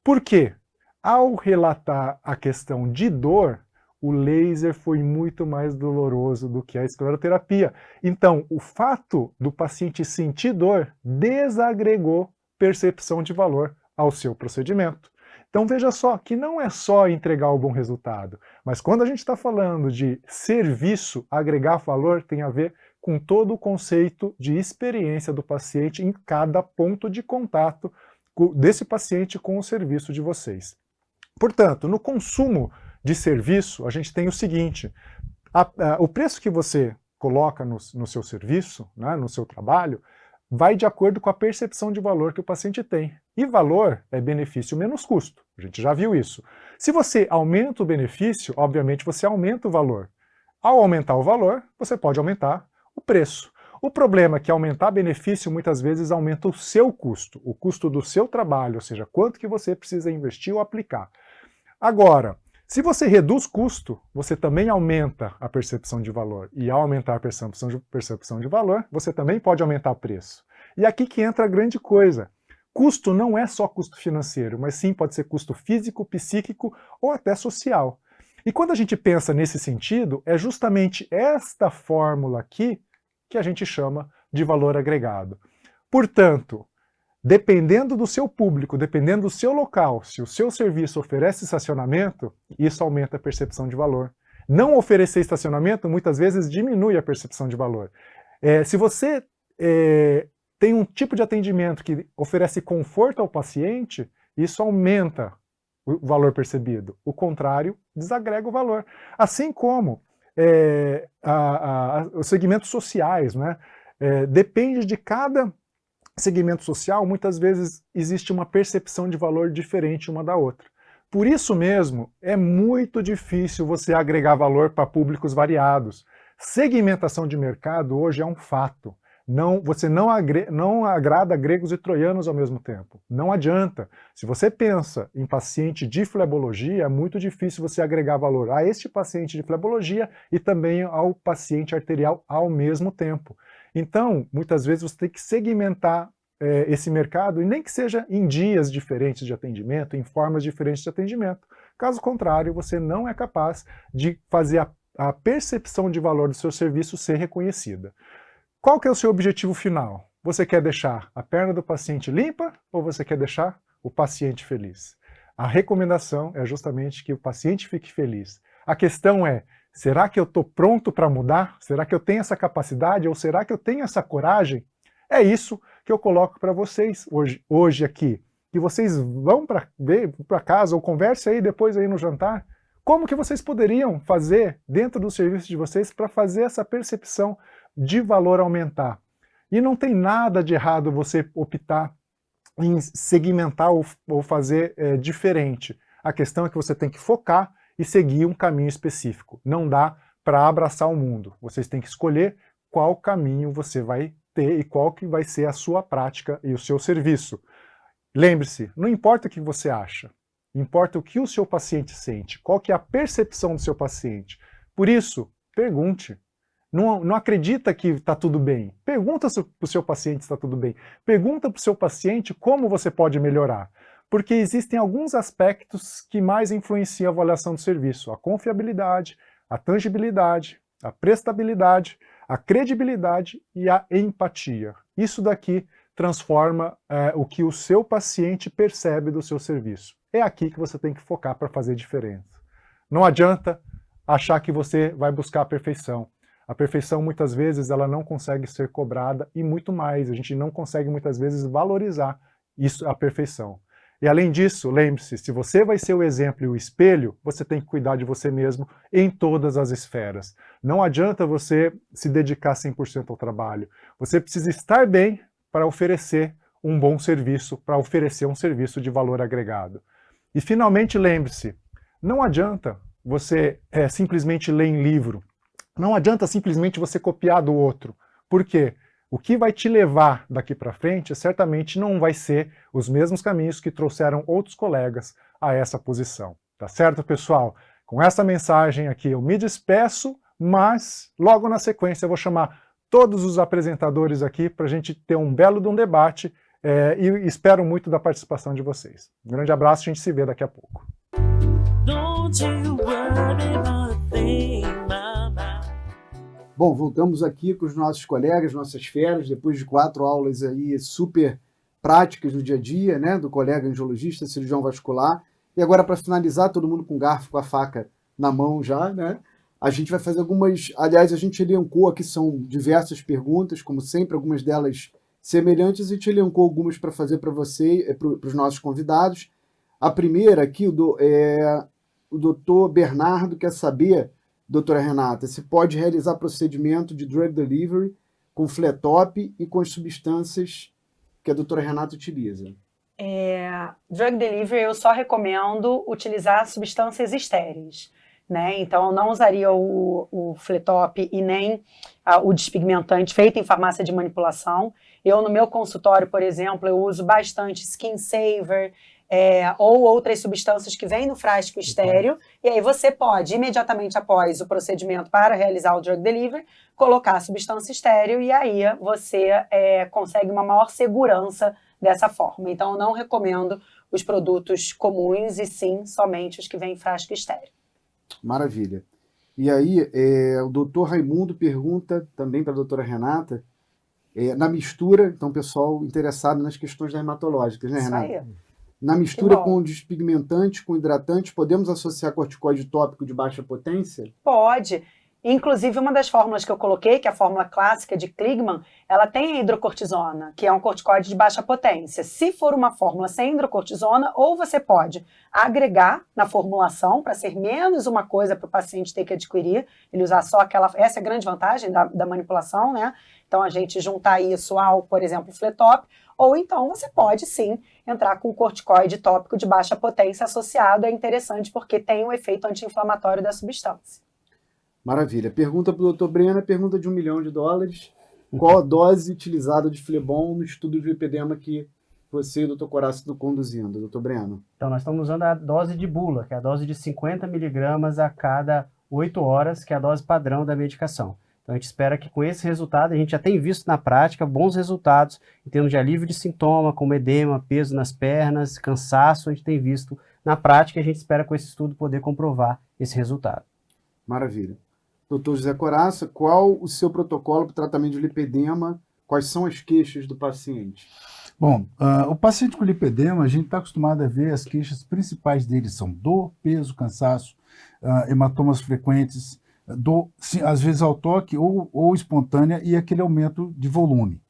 Por quê? Ao relatar a questão de dor, o laser foi muito mais doloroso do que a escleroterapia. Então, o fato do paciente sentir dor desagregou percepção de valor ao seu procedimento. Então veja só que não é só entregar o bom resultado, mas quando a gente está falando de serviço, agregar valor tem a ver com todo o conceito de experiência do paciente em cada ponto de contato desse paciente com o serviço de vocês. Portanto, no consumo de serviço, a gente tem o seguinte, o preço que você coloca no seu serviço, né, no seu trabalho, vai de acordo com a percepção de valor que o paciente tem. E valor é benefício menos custo, a gente já viu isso. Se você aumenta o benefício, obviamente você aumenta o valor. Ao aumentar o valor, você pode aumentar o preço. O problema é que aumentar benefício muitas vezes aumenta o seu custo, o custo do seu trabalho, ou seja, quanto que você precisa investir ou aplicar. Agora, se você reduz custo, você também aumenta a percepção de valor. E ao aumentar a percepção de valor, você também pode aumentar o preço. E aqui que entra a grande coisa. Custo não é só custo financeiro, mas sim pode ser custo físico, psíquico ou até social. E quando a gente pensa nesse sentido, é justamente esta fórmula aqui que a gente chama de valor agregado. Portanto, dependendo do seu público, dependendo do seu local, se o seu serviço oferece estacionamento, isso aumenta a percepção de valor. Não oferecer estacionamento, muitas vezes, diminui a percepção de valor. Se você tem um tipo de atendimento que oferece conforto ao paciente, isso aumenta o valor percebido. O contrário, desagrega o valor. Assim como os segmentos sociais, né? Depende de cada segmento social, muitas vezes existe uma percepção de valor diferente uma da outra. Por isso mesmo, é muito difícil você agregar valor para públicos variados. Segmentação de mercado hoje é um fato. Você não agrada gregos e troianos ao mesmo tempo. Não adianta. Se você pensa em paciente de flebologia, é muito difícil você agregar valor a este paciente de flebologia e também ao paciente arterial ao mesmo tempo. Então, muitas vezes você tem que segmentar esse mercado, e nem que seja em dias diferentes de atendimento, em formas diferentes de atendimento. Caso contrário, você não é capaz de fazer a percepção de valor do seu serviço ser reconhecida. Qual que é o seu objetivo final? Você quer deixar a perna do paciente limpa ou você quer deixar o paciente feliz? A recomendação é justamente que o paciente fique feliz. A questão é, será que eu estou pronto para mudar? Será que eu tenho essa capacidade? Ou será que eu tenho essa coragem? É isso que eu coloco para vocês hoje aqui. Que vocês vão para casa ou conversem aí depois aí no jantar. Como que vocês poderiam fazer dentro do serviço de vocês para fazer essa percepção de valor aumentar? E não tem nada de errado você optar em segmentar ou fazer diferente. A questão é que você tem que focar e seguir um caminho específico. Não dá para abraçar o mundo. Vocês têm que escolher qual caminho você vai ter e qual que vai ser a sua prática e o seu serviço. Lembre-se, não importa o que você acha, importa o que o seu paciente sente, qual que é a percepção do seu paciente. Por isso, pergunte. Não acredita que está tudo bem. Pergunta para o seu paciente se está tudo bem. Pergunta para o seu paciente como você pode melhorar. Porque existem alguns aspectos que mais influenciam a avaliação do serviço. A confiabilidade, a tangibilidade, a prestabilidade, a credibilidade e a empatia. Isso daqui transforma o que o seu paciente percebe do seu serviço. É aqui que você tem que focar para fazer diferença. Não adianta achar que você vai buscar a perfeição. A perfeição, muitas vezes, ela não consegue ser cobrada e muito mais. A gente não consegue, muitas vezes, valorizar isso, a perfeição. E, além disso, lembre-se, se você vai ser o exemplo e o espelho, você tem que cuidar de você mesmo em todas as esferas. Não adianta você se dedicar 100% ao trabalho. Você precisa estar bem para oferecer um bom serviço, para oferecer um serviço de valor agregado. E, finalmente, lembre-se, não adianta você simplesmente ler em livro. Não adianta simplesmente você copiar do outro. Por quê? O que vai te levar daqui para frente certamente não vai ser os mesmos caminhos que trouxeram outros colegas a essa posição. Tá certo, pessoal? Com essa mensagem aqui eu me despeço, mas logo na sequência eu vou chamar todos os apresentadores aqui para a gente ter um belo de um debate e espero muito da participação de vocês. Um grande abraço, a gente se vê daqui a pouco.
Don't you worry about a thing, mama.
Bom, voltamos aqui com os nossos colegas, nossas feras, depois de 4 aulas aí super práticas no dia a dia, né, do colega angiologista, cirurgião vascular. E agora, para finalizar, todo mundo com o garfo, com a faca na mão já, né? A gente vai fazer algumas... Aliás, a gente elencou aqui, são diversas perguntas, como sempre, algumas delas semelhantes, e a gente elencou algumas para fazer para você, para os nossos convidados. A primeira aqui, o doutor Bernardo quer saber, doutora Renata, se pode realizar procedimento de drug delivery com fletop e com as substâncias que a doutora Renata utiliza.
Drug delivery eu só recomendo utilizar substâncias estéreis, né? Então eu não usaria o fletop e nem o despigmentante feito em farmácia de manipulação. Eu no meu consultório, por exemplo, eu uso bastante Skin Saver, ou outras substâncias que vêm no frasco estéreo, e aí você pode, imediatamente após o procedimento para realizar o drug delivery, colocar a substância estéreo, e aí você consegue uma maior segurança dessa forma. Então, eu não recomendo os produtos comuns, e sim, somente os que vêm em frasco estéreo.
Maravilha. E aí, o doutor Raimundo pergunta também para a doutora Renata, na mistura, então, pessoal interessado nas questões dermatológicas, né, Renata?
Isso aí.
Na mistura com despigmentante, com hidratante, podemos associar corticoide tópico de baixa potência?
Pode. Inclusive, uma das fórmulas que eu coloquei, que é a fórmula clássica de Kligman, ela tem a hidrocortisona, que é um corticoide de baixa potência. Se for uma fórmula sem hidrocortisona, ou você pode agregar na formulação, para ser menos uma coisa para o paciente ter que adquirir, ele usar só aquela... Essa é a grande vantagem da manipulação, né? Então, a gente juntar isso ao, por exemplo, fletop, ou então você pode, sim, entrar com um corticoide tópico de baixa potência associado. É interessante porque tem um efeito anti-inflamatório da substância.
Maravilha. Pergunta para o Dr. Brena, pergunta de $1 milhão. Qual a dose utilizada de Flebon no estudo de lipedema que você e o Dr. Coraço estão conduzindo, Dr. Breno?
Então, nós estamos usando a dose de bula, que é a dose de 50 miligramas a cada 8 horas, que é a dose padrão da medicação. Então, a gente espera que com esse resultado, a gente já tem visto na prática bons resultados em termos de alívio de sintoma, como edema, peso nas pernas, cansaço, a gente tem visto na prática, e a gente espera com esse estudo poder comprovar esse resultado.
Maravilha. Doutor José Coraça, qual o seu protocolo para o tratamento de lipedema? Quais são as queixas do paciente?
Bom, o paciente com lipedema, a gente está acostumado a ver as queixas principais dele são dor, peso, cansaço, hematomas frequentes, dor, às vezes ao toque ou espontânea, e aquele aumento de volume.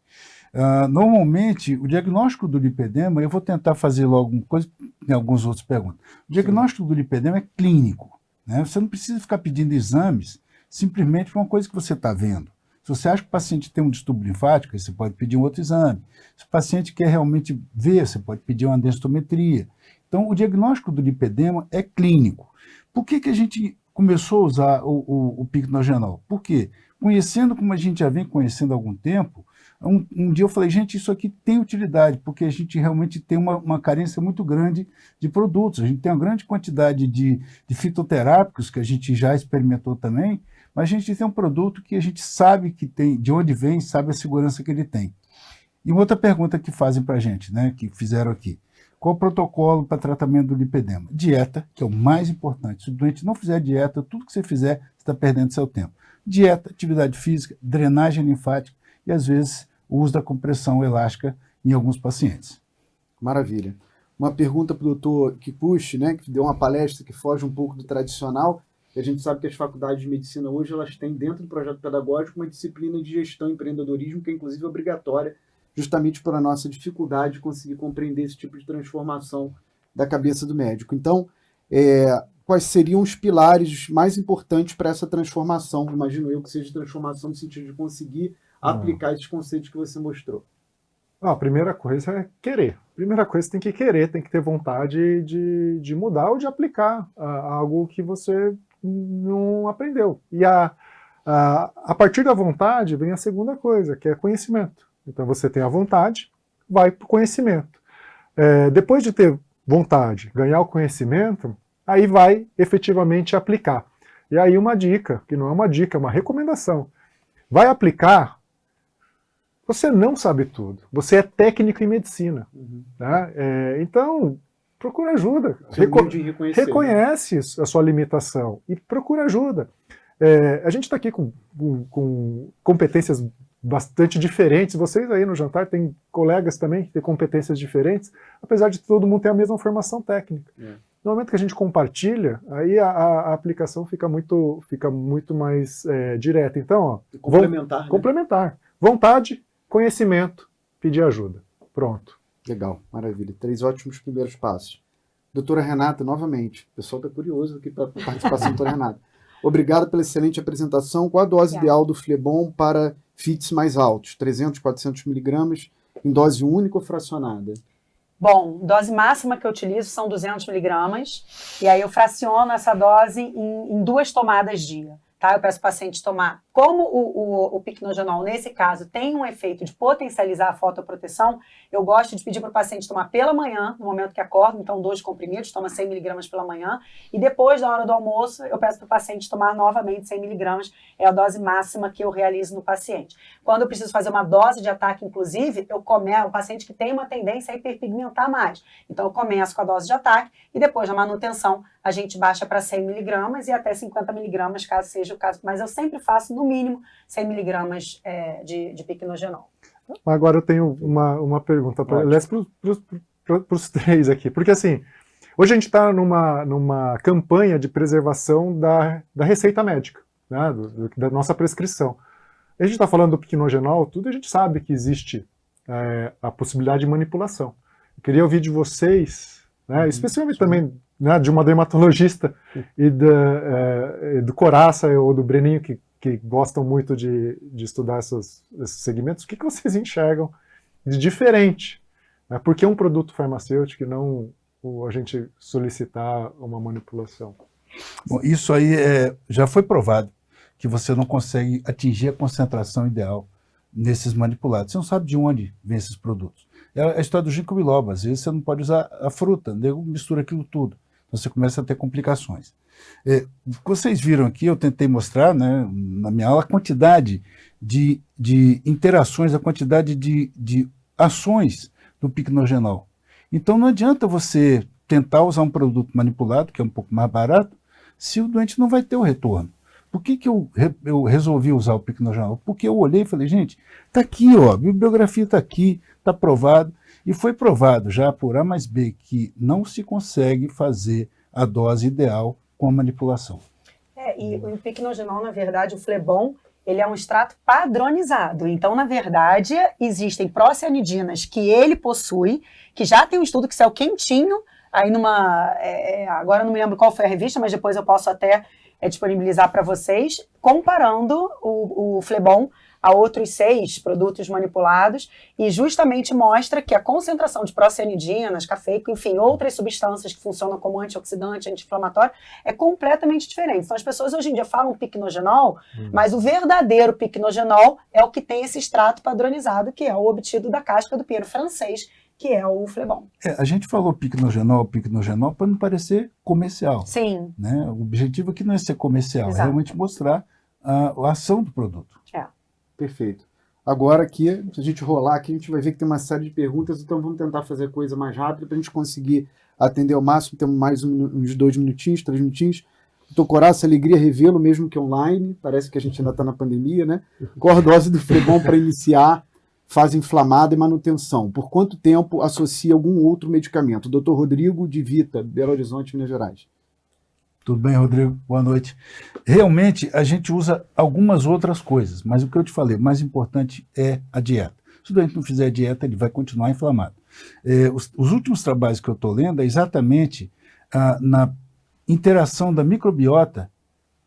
Normalmente, o diagnóstico do lipedema, eu vou tentar fazer logo uma coisa, tem alguns outros perguntas. O diagnóstico do lipedema é clínico, né? Você não precisa ficar pedindo exames simplesmente por uma coisa que você está vendo. Se você acha que o paciente tem um distúrbio linfático, aí você pode pedir um outro exame. Se o paciente quer realmente ver, você pode pedir uma densitometria. Então, o diagnóstico do lipedema é clínico. Por que a gente começou a usar o picnogenol? Por quê? Conhecendo como a gente já vem conhecendo há algum tempo, um dia eu falei, gente, isso aqui tem utilidade, porque a gente realmente tem uma carência muito grande de produtos. A gente tem uma grande quantidade de fitoterápicos que a gente já experimentou também, mas a gente tem um produto que a gente sabe que tem, de onde vem, sabe a segurança que ele tem. E uma outra pergunta que fazem para a gente, né, que fizeram aqui. Qual o protocolo para tratamento do lipedema? Dieta, que é o mais importante. Se o doente não fizer dieta, tudo que você fizer, você está perdendo seu tempo. Dieta, atividade física, drenagem linfática e, às vezes, o uso da compressão elástica em alguns pacientes.
Maravilha. Uma pergunta para o doutor Kikuchi, né, que deu uma palestra que foge um pouco do tradicional. A gente sabe que as faculdades de medicina hoje elas têm dentro do projeto pedagógico uma disciplina de gestão e empreendedorismo que é inclusive obrigatória, justamente por a nossa dificuldade de conseguir compreender esse tipo de transformação da cabeça do médico. Então, quais seriam os pilares mais importantes para essa transformação? Imagino eu que seja transformação no sentido de conseguir aplicar esses conceitos que você mostrou.
A primeira coisa é querer. Primeira coisa, você tem que querer, tem que ter vontade de mudar ou de aplicar algo que você não aprendeu. E a partir da vontade vem a segunda coisa, que é conhecimento. Então você tem a vontade, vai para o conhecimento. Depois de ter vontade, ganhar o conhecimento, aí vai efetivamente aplicar. E aí uma dica, que não é uma dica, é uma recomendação. Vai aplicar, você não sabe tudo. Você é técnico em medicina. Tá? Então, procura ajuda. Reconhece a sua limitação e procura ajuda. A gente está aqui com competências bastante diferentes. Vocês aí no jantar têm colegas também que têm competências diferentes, apesar de todo mundo ter a mesma formação técnica. No momento que a gente compartilha, aí a aplicação fica muito mais direta. Então,
complementar. Né?
Complementar. Vontade, conhecimento, pedir ajuda. Pronto.
Legal, maravilha. 3 ótimos primeiros passos. Doutora Renata, novamente, o pessoal está curioso aqui para a participação da doutora Renata. Obrigado pela excelente apresentação. Qual a dose ideal do Flebon para FITs mais altos? 300, 400 miligramas em dose única ou fracionada?
Bom, dose máxima que eu utilizo são 200 miligramas, e aí eu fraciono essa dose em 2 tomadas dia. Tá? Eu peço o paciente tomar. Como o picnogenol, nesse caso, tem um efeito de potencializar a fotoproteção, eu gosto de pedir para o paciente tomar pela manhã, no momento que acorda, então 2 comprimidos, toma 100 miligramas pela manhã, e depois, na hora do almoço, eu peço para o paciente tomar novamente 100 miligramas, é a dose máxima que eu realizo no paciente. Quando eu preciso fazer uma dose de ataque, inclusive, eu começo, o paciente que tem uma tendência a hiperpigmentar mais. Então, eu começo com a dose de ataque, e depois, na manutenção, a gente baixa para 100 miligramas e até 50 miligramas, caso seja o caso. Mas eu sempre faço, no mínimo, 100 miligramas de picnogenol.
Agora eu tenho uma pergunta para os 3 aqui. Porque assim, hoje a gente está numa campanha de preservação da receita médica, né, da nossa prescrição. A gente está falando do picnogenol, tudo a gente sabe que existe a possibilidade de manipulação. Eu queria ouvir de vocês, né, especialmente também, né, de uma dermatologista e do Coraça ou do Breninho, que gostam muito de estudar esses segmentos, o que vocês enxergam de diferente? Né? Por que um produto farmacêutico e não a gente solicitar uma manipulação?
Bom, isso aí já foi provado, que você não consegue atingir a concentração ideal nesses manipulados. Você não sabe de onde vem esses produtos. É a história do ginkgo biloba. Às vezes você não pode usar a fruta, mistura aquilo tudo. Então você começa a ter complicações. Vocês viram aqui, eu tentei mostrar, né, na minha aula, a quantidade de interações, a quantidade de ações do picnogenol. Então não adianta você tentar usar um produto manipulado, que é um pouco mais barato, se o doente não vai ter o retorno. Por que eu resolvi usar o picnogenol? Porque eu olhei e falei, gente, está aqui, ó, a bibliografia está aqui, está provado, e foi provado já por A mais B que não se consegue fazer a dose ideal com a manipulação.
E o picnogenol, na verdade, o Flebon, ele é um extrato padronizado. Então, na verdade, existem procianidinas que ele possui, que já tem um estudo que saiu quentinho, aí agora eu não me lembro qual foi a revista, mas depois eu posso até disponibilizar para vocês, comparando o Flebon a outros 6 produtos manipulados e justamente mostra que a concentração de procianidinas, cafeico, enfim, outras substâncias que funcionam como antioxidante, anti-inflamatório, é completamente diferente. Então as pessoas hoje em dia falam picnogenol, mas o verdadeiro picnogenol é o que tem esse extrato padronizado, que é o obtido da casca do pinheiro francês, que é o Flebon.
A gente falou picnogenol para não parecer comercial.
Sim.
Né? O objetivo aqui não é ser comercial,
Exato.
é realmente mostrar a ação do produto.
Perfeito. Agora aqui, se a gente rolar aqui, a gente vai ver que tem uma série de perguntas, então vamos tentar fazer a coisa mais rápida para a gente conseguir atender ao máximo. Temos mais uns 2 minutinhos, 3 minutinhos. Doutor Coraça, alegria revê-lo, mesmo que online. Parece que a gente ainda está na pandemia, né? Qual a dose do Flebon para iniciar fase inflamada e manutenção? Por quanto tempo associa algum outro medicamento? Doutor Rodrigo de Vita, Belo Horizonte, Minas Gerais.
Tudo bem, Rodrigo? Boa noite. Realmente, a gente usa algumas outras coisas, mas o que eu te falei, o mais importante é a dieta. Se o doente não fizer a dieta, ele vai continuar inflamado. Os últimos trabalhos que eu estou lendo é exatamente na interação da microbiota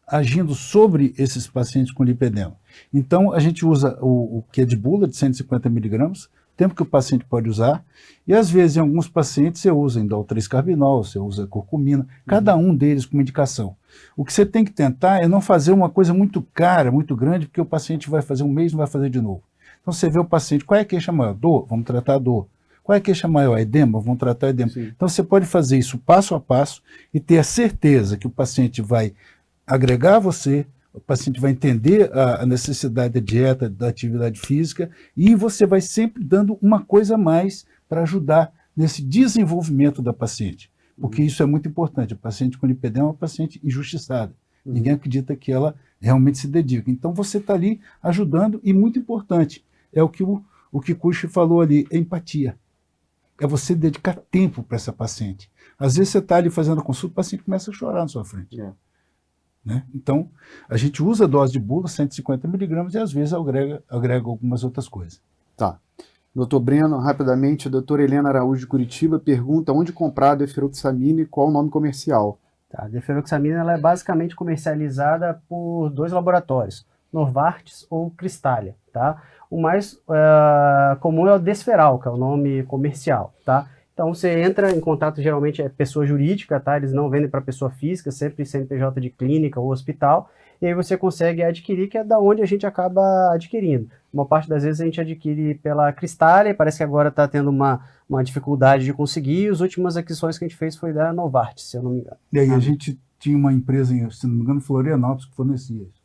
agindo sobre esses pacientes com lipedema. Então, a gente usa o que é de bula, de 150 miligramas, tempo que o paciente pode usar, e às vezes em alguns pacientes você usa indol 3-carbinol, você usa curcumina, cada um deles com indicação. O que você tem que tentar é não fazer uma coisa muito cara, muito grande, porque o paciente vai fazer um mês e não vai fazer de novo. Então você vê o paciente, qual é a queixa maior? Dor? Vamos tratar a dor. Qual é a queixa maior? Edema? Vamos tratar o edema.
Sim.
Então você pode fazer isso passo a passo e ter a certeza que o paciente vai agregar a você, o paciente vai entender a necessidade da dieta, da atividade física, e você vai sempre dando uma coisa a mais para ajudar nesse desenvolvimento da paciente. Porque isso é muito importante. A paciente com lipedema é uma paciente injustiçada. Ninguém acredita que ela realmente se dedica. Então você está ali ajudando, e muito importante, é o que o Kikuchi falou ali, é empatia. É você dedicar tempo para essa paciente. Às vezes você está ali fazendo a consulta, o paciente começa a chorar na sua frente. Né? Então, a gente usa a dose de bula, 150 miligramas, e às vezes agrega algumas outras coisas.
Tá. Doutor Breno, rapidamente, a doutora Helena Araújo de Curitiba pergunta onde comprar a deferoxamina e qual o nome comercial.
Tá, a deferoxamina ela é basicamente comercializada por 2 laboratórios, Novartis ou Cristália, tá? O mais comum é o Desferal, que é o nome comercial, tá? Então você entra em contato, geralmente é pessoa jurídica, tá? Eles não vendem para pessoa física, sempre CNPJ de clínica ou hospital, e aí você consegue adquirir, que é da onde a gente acaba adquirindo. Uma parte das vezes a gente adquire pela Cristália, parece que agora está tendo uma dificuldade de conseguir, e as últimas aquisições que a gente fez foi da Novartis, se eu não me engano.
E aí a gente tinha uma empresa, se não me engano, em Florianópolis, que fornecia isso.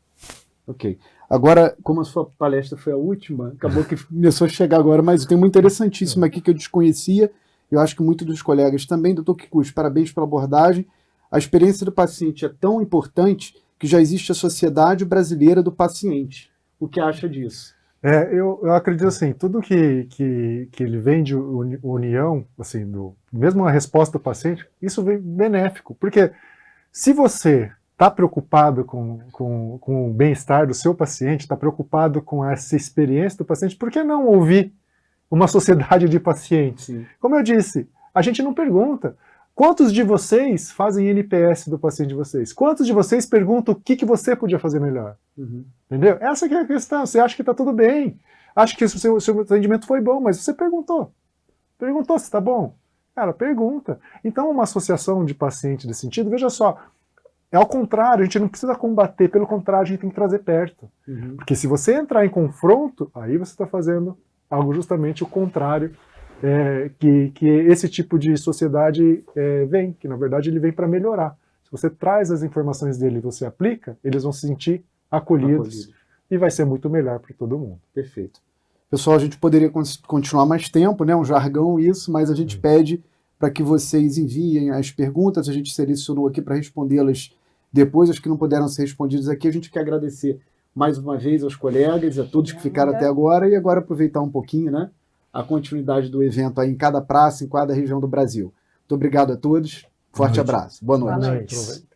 Ok. Agora, como a sua palestra foi a última, acabou que começou a chegar agora, mas tem uma interessantíssima aqui que eu desconhecia, eu acho que muitos dos colegas também. Doutor Kikuchi, parabéns pela abordagem. A experiência do paciente é tão importante que já existe a Sociedade Brasileira do Paciente. O que acha disso?
Eu acredito assim, tudo que ele vem de união, assim, mesmo a resposta do paciente, isso vem benéfico, porque se você está preocupado com o bem-estar do seu paciente, está preocupado com essa experiência do paciente, por que não ouvir uma sociedade de pacientes?
Sim.
Como eu disse, a gente não pergunta. Quantos de vocês fazem NPS do paciente de vocês? Quantos de vocês perguntam o que você podia fazer melhor? Entendeu? Essa que é a questão. Você acha que está tudo bem. Acha que o seu atendimento foi bom, mas você perguntou. Perguntou se está bom? Cara, pergunta. Então, uma associação de pacientes nesse sentido, veja só, é ao contrário, a gente não precisa combater, pelo contrário, a gente tem que trazer perto. Porque se você entrar em confronto, aí você está fazendo algo justamente o contrário que esse tipo de sociedade vem, que na verdade ele vem para melhorar. Se você traz as informações dele e você aplica, eles vão se sentir acolhidos. E vai ser muito melhor para todo mundo.
Perfeito. Pessoal, a gente poderia continuar mais tempo, né? Um jargão isso, mas a gente pede para que vocês enviem as perguntas, a gente selecionou aqui para respondê-las depois, as que não puderam ser respondidas aqui. A gente quer agradecer mais uma vez aos colegas, a todos que ficaram até agora, e agora aproveitar um pouquinho, né, a continuidade do evento aí em cada praça, em cada região do Brasil. Muito obrigado a todos, forte abraço, boa noite.
Boa noite.